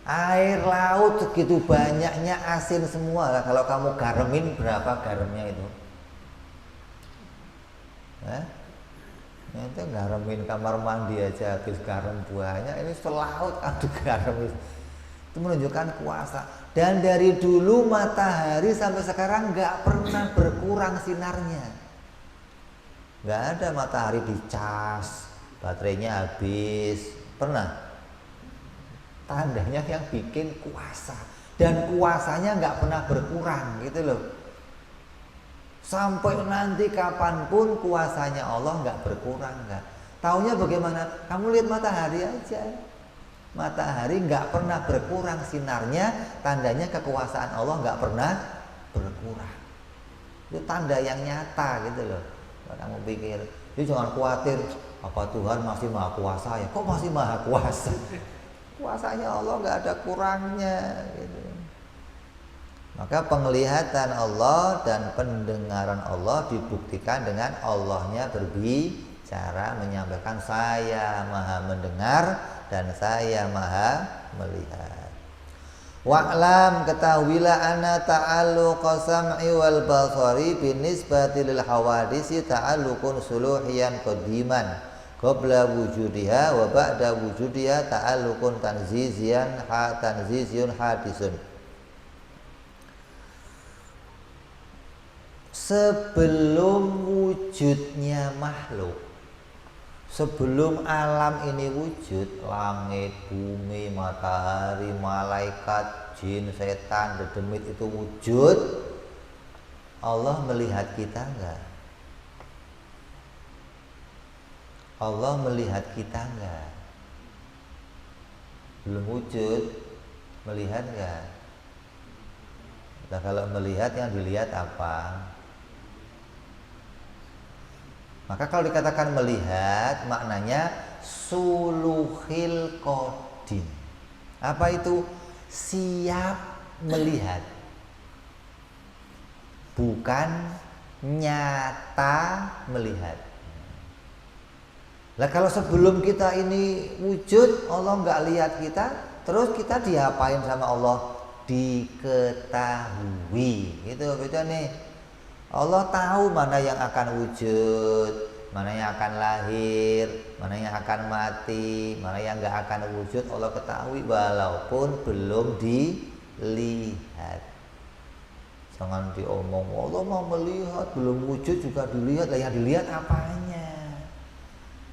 Speaker 1: Air laut segitu banyaknya asin semua lah. Kalau kamu garemin berapa garamnya itu? Itu garemin kamar mandi aja habis garam banyak. Ini selaut aduh garam itu menunjukkan kuasa. Dan dari dulu matahari sampai sekarang nggak pernah berkurang sinarnya. Nggak ada matahari dicas, baterainya habis. Pernah? Tandanya yang bikin kuasa. Dan kuasanya nggak pernah berkurang gitu loh. Sampai nanti kapanpun kuasanya Allah nggak berkurang, nggak. Taunya bagaimana? Kamu lihat matahari aja. Matahari nggak pernah berkurang sinarnya, tandanya kekuasaan Allah nggak pernah berkurang. Itu tanda yang nyata gitu loh. Kalau kamu pikir, jadi jangan khawatir apa Tuhan masih maha kuasa ya? Kok masih maha kuasa? Kuasanya Allah nggak ada kurangnya gitu. Maka penglihatan Allah dan pendengaran Allah dibuktikan dengan Allahnya berbicara, menyampaikan saya maha mendengar dan saya maha melihat. Wa'lam, ketahuilah anna ta'alluqa sam'i wal basari binisbati lil hawadisi ta'alluqun suluhiyan qadiman qabla wujudiha wa ba'da wujudiha ta'alluqun tanziziyun hadisun. Sebelum wujudnya makhluk, sebelum alam ini wujud, langit, bumi, matahari, malaikat, jin, setan, dedemit itu wujud, Allah melihat kita enggak? Allah melihat kita enggak? Belum wujud, melihat enggak? Nah, kalau melihat yang dilihat apa? Maka kalau dikatakan melihat, maknanya suluhil qadim. Apa itu? Siap melihat, bukan nyata melihat. Lah kalau sebelum kita ini wujud, Allah nggak lihat kita, terus kita diapain sama Allah? Diketahui. Itu beda nih. Allah tahu mana yang akan wujud, mana yang akan lahir, mana yang akan mati, mana yang nggak akan wujud. Allah ketahui walaupun belum dilihat. Jangan diomong Allah mau melihat belum wujud juga dilihat. Lah yang dilihat apanya?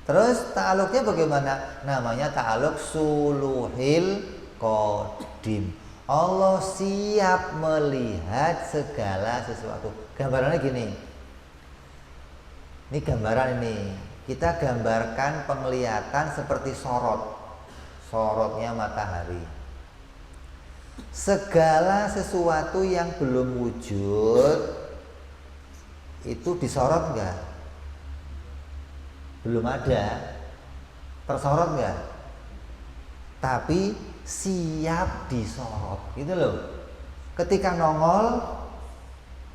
Speaker 1: Terus ta'aluknya bagaimana? Namanya ta'aluk suluhil qadim. Allah siap melihat segala sesuatu. Gambarannya gini. Ini gambaran ini. Kita gambarkan penglihatan seperti sorot. Sorotnya matahari. Segala sesuatu yang belum wujud itu disorot enggak? Belum ada. Tersorot enggak? Tapi siap disorot, gitu loh. Ketika nongol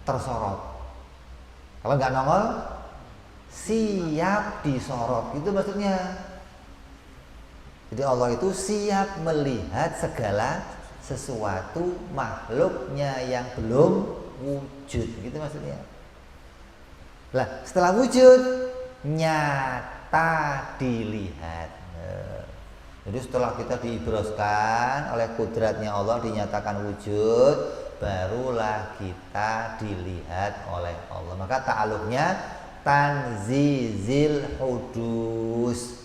Speaker 1: tersorot. Kalau nggak nongol siap disorot, itu maksudnya. Jadi Allah itu siap melihat segala sesuatu makhluknya yang belum wujud, gitu maksudnya. Lah setelah wujud nyata dilihat. Jadi setelah kita diibroskan oleh kudratnya Allah, dinyatakan wujud, barulah kita dilihat oleh Allah. Maka ta'aluknya tanzizil hudus.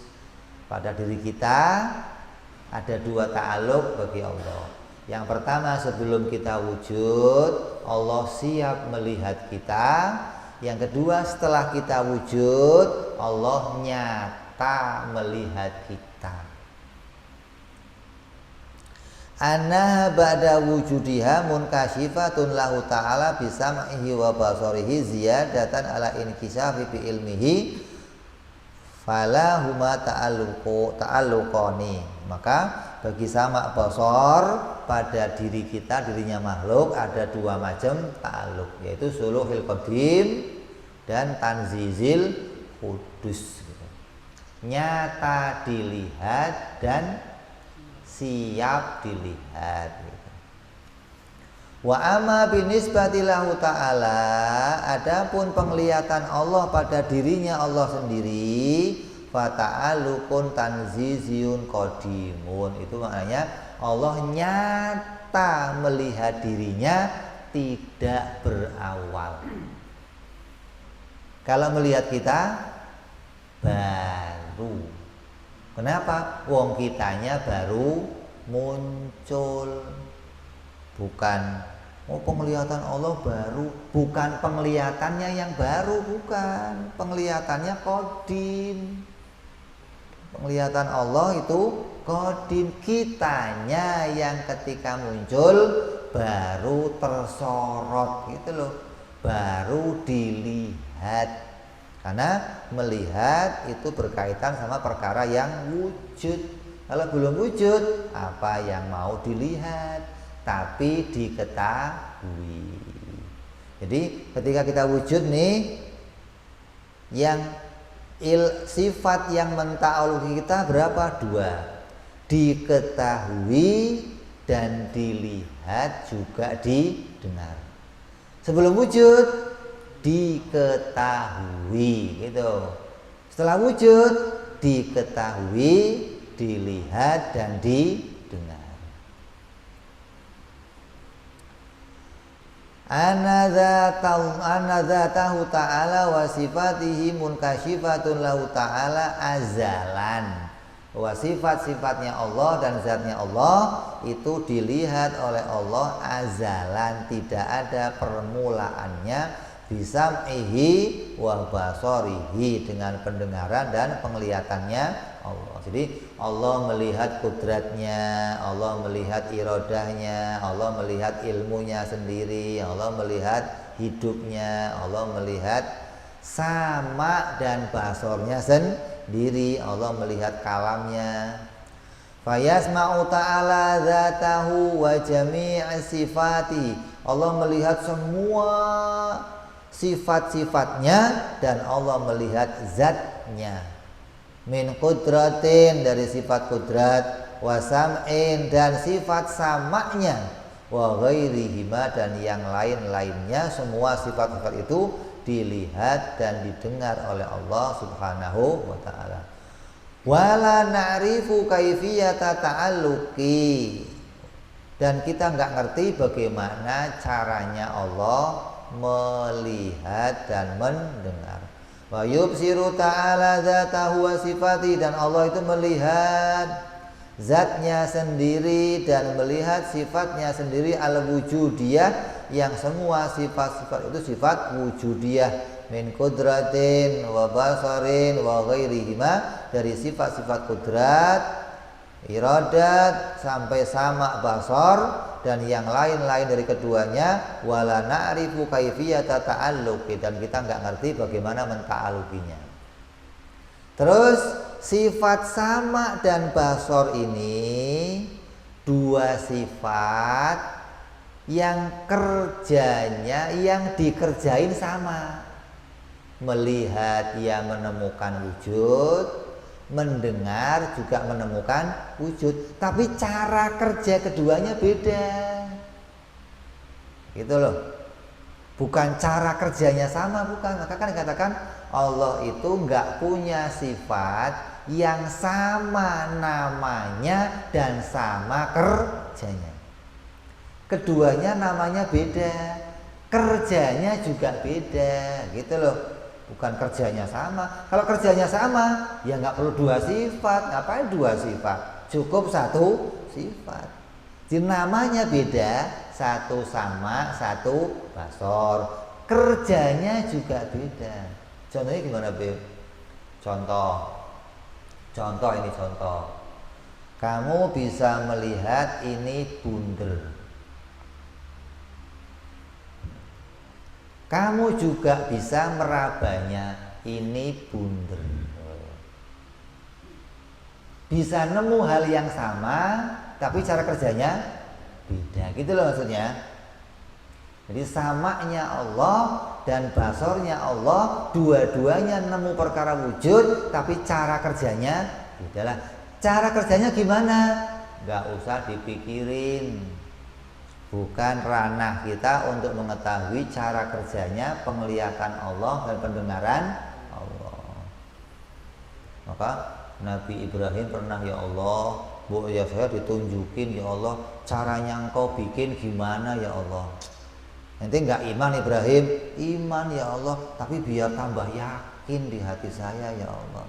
Speaker 1: Pada diri kita ada dua ta'aluk bagi Allah. Yang pertama, sebelum kita wujud, Allah siap melihat kita. Yang kedua, setelah kita wujud, Allah nyata melihat kita. Anna ba'da wujudiha munkashifatun lahu ta'ala bisam'ihi wa basarihi ziyadatan ala inkishafi bi ilmihi fala huma ta'alluqani. Maka bagi sama basar pada diri kita, dirinya makhluk, ada dua macam ta'alluq, yaitu suluhil qadim dan tanzizil hudus. Nyata dilihat dan siap dilihat. Wa amma binisbati lahu ta'ala, adapun penglihatan Allah pada dirinya Allah sendiri, fa ta'alluqun tanziziyun qadimun. Itu maknanya Allah nyata melihat dirinya tidak berawal. Kalau melihat kita baru. Kenapa? Wong kitanya baru muncul. Bukan penglihatan Allah baru, bukan penglihatannya yang baru, bukan. Penglihatannya qadim. Penglihatan Allah itu qadim, kitanya yang ketika muncul baru tersorot, gitu loh. Baru dilihat. Karena melihat itu berkaitan sama perkara yang wujud. Kalau belum wujud, apa yang mau dilihat? Tapi diketahui. Jadi ketika kita wujud nih, yang sifat yang menta'alluqi kita berapa? Dua. Diketahui dan dilihat, juga didengar. Sebelum wujud diketahui, gitu. Setelah wujud diketahui, dilihat dan didengar. Anadzatahu ta'ala wa sifatihi munkashifatun lahu ta'ala azalan. Wa sifat-sifatnya Allah dan zatnya Allah itu dilihat oleh Allah azalan, tidak ada permulaannya. Bisam'ihi wa basarihi, dengan pendengaran dan penglihatannya Allah. Jadi Allah melihat kudratnya, Allah melihat irodahnya, Allah melihat ilmunya sendiri, Allah melihat hidupnya, Allah melihat sama dan basornya sendiri, Allah melihat kalamnya. Fayasma'u ta'ala dzatahu wa jami'a sifati. Allah melihat semua sifat-sifatnya dan Allah melihat zatnya. Min kudratin, dari sifat kudrat, wa sam'in, dan sifat samanya, wa ghairihima, dan yang lain-lainnya. Semua sifat-sifat itu dilihat dan didengar oleh Allah Subhanahu wa ta'ala. Wala na'rifu kaifiyata ta'alluqi, dan kita nggak ngerti bagaimana caranya Allah melihat dan mendengar. Wa yubsiru ta'ala dzatahu wa sifati, dan Allah itu melihat zatnya sendiri dan melihat sifatnya sendiri al-wujudiyah, yang semua sifat-sifat itu sifat wujudiyah, min kudratin wa basarin wa ghairihima, dari sifat-sifat kudrat, iradat sampai sama basar dan yang lain-lain dari keduanya. Wala na'rifu kaifiyata ta'alluqi, dan kita nggak ngerti bagaimana menta'alluqinya. Terus sifat sama dan basar ini dua sifat yang kerjanya, yang dikerjain sama. Melihat ya menemukan wujud, mendengar juga menemukan wujud, tapi cara kerja keduanya beda. Gitu loh. Bukan cara kerjanya sama, bukan. Maka kan dikatakan Allah itu nggak punya sifat yang sama namanya dan sama kerjanya. Keduanya namanya beda, kerjanya juga beda, gitu loh. Bukan kerjanya sama. Kalau kerjanya sama, ya nggak perlu dua sifat. Ngapain dua sifat? Cukup satu sifat. Jadi namanya beda, satu sama, satu basor. Kerjanya juga beda. Contohnya gimana, Beb? Contoh ini contoh. Kamu bisa melihat ini bundel. Kamu juga bisa merabanya, ini bundel. Bisa nemu hal yang sama, tapi cara kerjanya beda, gitu loh maksudnya. Jadi samanya Allah dan basornya Allah, dua-duanya nemu perkara wujud, tapi cara kerjanya beda lah. Cara kerjanya gimana? Gak usah dipikirin. Bukan ranah kita untuk mengetahui cara kerjanya, penglihatan Allah dan pendengaran Allah. Maka Nabi Ibrahim pernah, ya Allah, Bu, ya saya ditunjukin ya Allah, caranya engkau bikin gimana ya Allah. Nanti nggak iman Ibrahim, iman ya Allah, tapi biar tambah yakin di hati saya ya Allah.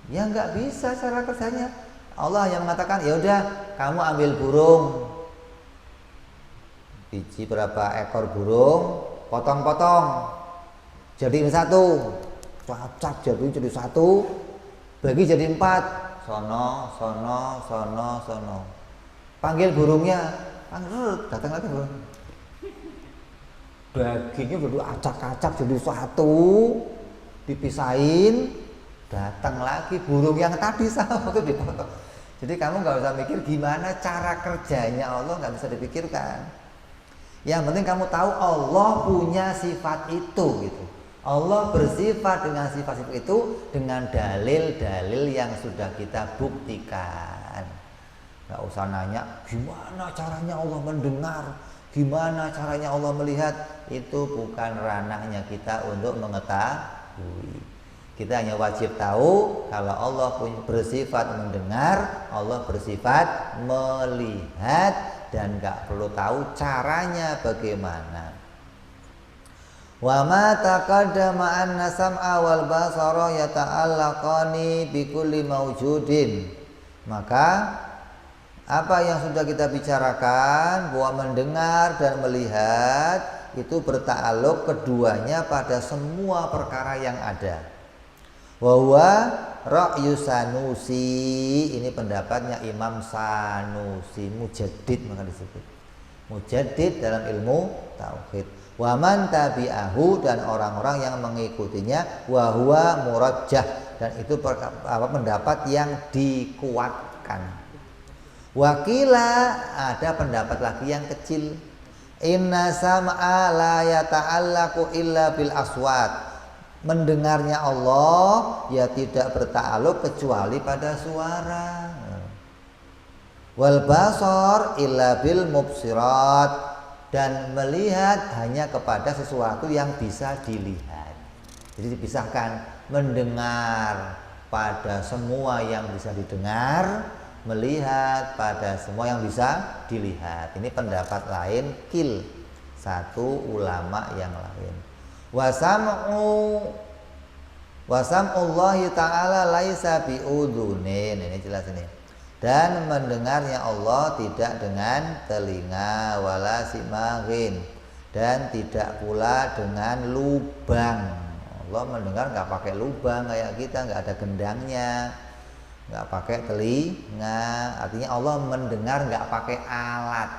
Speaker 1: Ya nggak bisa cara kerjanya. Allah yang mengatakan, ya udah kamu ambil burung, biji berapa ekor burung, potong-potong, jadiin satu, cacat jadi satu, bagi jadi 4, sono, panggil burungnya, datang lagi burung. Dagingnya udah acak-acak jadi satu, dipisahin, datang lagi burung yang tadi sama itu dipotong. Jadi kamu nggak usah mikir gimana cara kerjanya Allah, nggak bisa dipikirkan. Yang penting kamu tahu Allah punya sifat itu, gitu. Allah bersifat dengan sifat-sifat itu dengan dalil-dalil yang sudah kita buktikan. Nggak usah nanya gimana caranya Allah mendengar, gimana caranya Allah melihat. Itu bukan ranahnya kita untuk mengetahui. Kita hanya wajib tahu kalau Allah bersifat mendengar, Allah bersifat melihat, dan nggak perlu tahu caranya bagaimana. Wa ma taqaddama anna sam'a wal basara yata'allaqani bi kulli mawjudin. Maka apa yang sudah kita bicarakan bahwa mendengar dan melihat itu berta'alluq keduanya pada semua perkara yang ada. Wa huwa ra'yu Sanusi, ini pendapatnya Imam Sanusi, mujaddid maka disebut mujaddid dalam ilmu tauhid. Wa man tabi'ahu, dan orang-orang yang mengikutinya, wa huwa murajjah, dan itu pendapat yang dikuatkan. Wakila, ada pendapat lagi yang kecil, inna sam'a la yata'allaqu illa bil aswat. Mendengarnya Allah ya tidak berta'alluq kecuali pada suara. Wal basar illa bil mubsirat, dan melihat hanya kepada sesuatu yang bisa dilihat. Jadi dipisahkan, mendengar pada semua yang bisa didengar, melihat pada semua yang bisa dilihat. Ini pendapat lain, kil, satu ulama yang lain. Wasam'u Wasam'ullahi ta'ala laisa bi'udhunin. Ini jelas ini. Dan mendengarnya Allah tidak dengan telinga, wala simaghin, dan tidak pula dengan lubang. Allah mendengar nggak pakai lubang kayak kita, nggak ada gendangnya, nggak pakai telinga. Artinya Allah mendengar nggak pakai alat.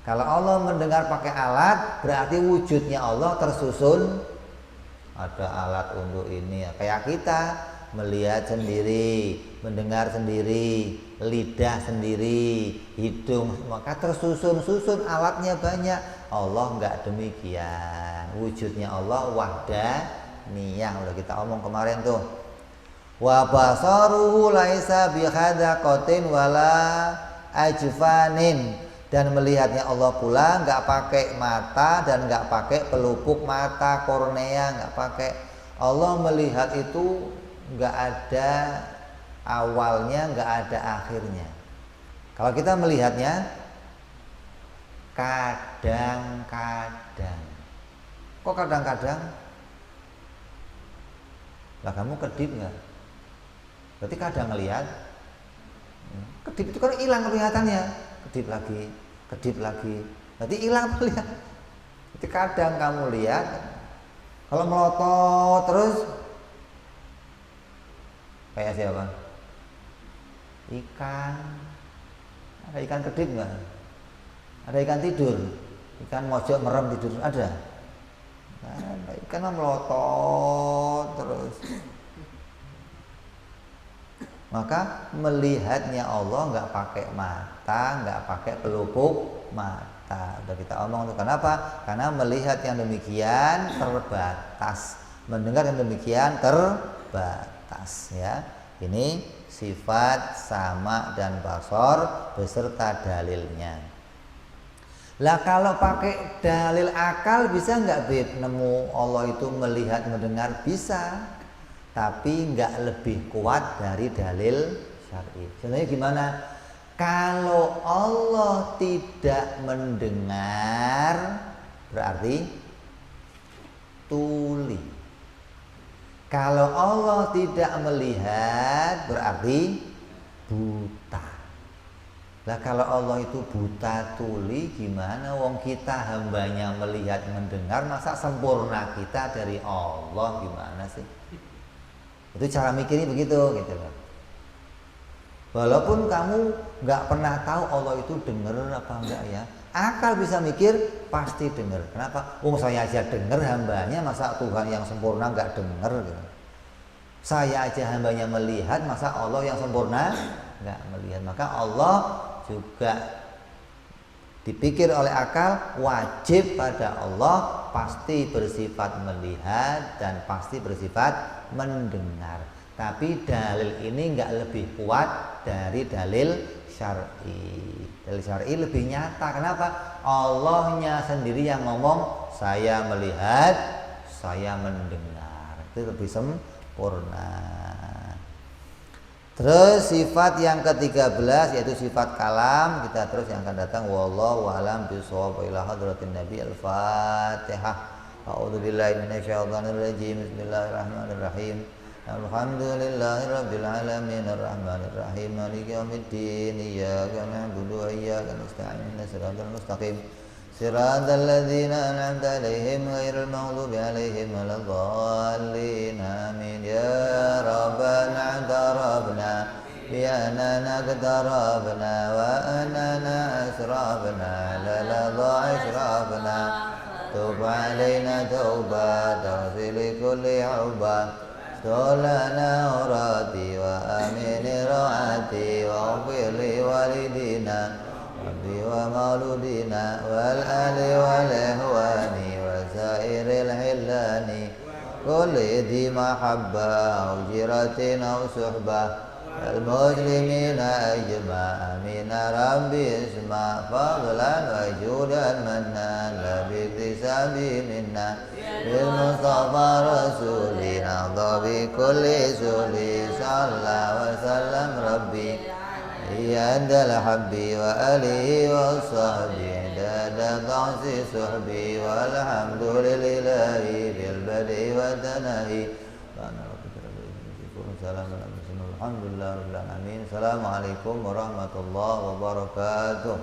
Speaker 1: Kalau Allah mendengar pakai alat, berarti wujudnya Allah tersusun. Ada alat untuk ini, kayak kita melihat sendiri, mendengar sendiri, lidah sendiri, hidung, maka tersusun-susun alatnya banyak. Allah enggak demikian. Wujudnya Allah wahdaniyah, udah kita omong kemarin tuh. Wa basaruhu laisa bihadaqatin wala ajfanin. Dan melihatnya Allah pula nggak pakai mata dan nggak pakai pelupuk mata, kornea, nggak pakai. Allah melihat itu nggak ada awalnya, nggak ada akhirnya. Kalau kita melihatnya kadang-kadang. Kok kadang-kadang? Lah kamu kedip nggak? Berarti kadang ngelihat. Kedip itu kan hilang kelihatannya. Kedip lagi, nanti hilang lihat. Jadi kadang kamu lihat, kalau melotot terus kayak siapa? Ikan. Ada ikan kedip nggak? Ada ikan tidur, ikan mojok merem tidur ada. Nah, ikan melotot terus. Maka melihatnya Allah nggak pakai mata, nggak pakai pelupuk mata. Udah kita omong tuh. Kenapa? Karena melihat yang demikian terbatas, mendengar yang demikian terbatas. Ya, ini sifat sama dan basor beserta dalilnya. Lah kalau pakai dalil akal bisa nggak Bib? Nemu Allah itu melihat mendengar bisa. Tapi nggak lebih kuat dari dalil syar'i. Contohnya gimana? Kalau Allah tidak mendengar, berarti tuli. Kalau Allah tidak melihat, berarti buta. Lah kalau Allah itu buta tuli, gimana? Wong kita hambanya melihat mendengar, masa sempurna kita dari Allah, gimana sih? Itu cara mikirnya begitu gitu loh. Walaupun kamu nggak pernah tahu Allah itu dengar apa enggak ya, akal bisa mikir pasti dengar. Kenapa? Saya aja dengar hambanya, masa Tuhan yang sempurna nggak dengar gitu. Saya aja hambanya melihat, masa Allah yang sempurna nggak melihat. Maka Allah juga dipikir oleh akal, wajib pada Allah pasti bersifat melihat dan pasti bersifat mendengar. Tapi dalil ini nggak lebih kuat dari dalil syar'i. Dalil syar'i lebih nyata. Kenapa? Allahnya sendiri yang ngomong, saya melihat, saya mendengar. Itu lebih sempurna. Terus sifat yang ke-13 yaitu sifat kalam. Kita terus yang akan datang. Wallahu a'lam bishawab. Ila hadratin Nabi. Al-Fatihah. A'udzubillahi minasyaitonir rajim. Bismillahirrahmanirrahim. Alhamdulillahi rabbil alamin arrahmanir rahim maliki yaumiddin iyyaka na'budu wa iyyaka nasta'in ihdinas siratal mustaqim siratal ladzina an'amta 'alaihim ghairil maghdubi 'alaihim waladdallin amin ya rabbana tarabna bi annana qatarabna wa annana asrafna la dha'israfna tub 'alaina tauba taghfir kulli 'ubba Dolana urati wa amin raati wa ghfir li walidina Rabbi wa mauludina wal ali wal ihwani wa sairil hillani kulli di mahabba ujiratin aw suhbah al muslimina ajma amin rabbi isma fadlan wa judan mannan la bi tisabi minna bil mustafa rasulina dhabi kulli suli sallallahu wa sallam rabbi ya andal habbi wa alihi wa sahbihi dada ta'si suhbi walhamdulillahi bil badi wa tanahi salamun ala mursalin walhamdulillahi rabbil alamin. Assalamualaikum warahmatullahi wabarakatuh.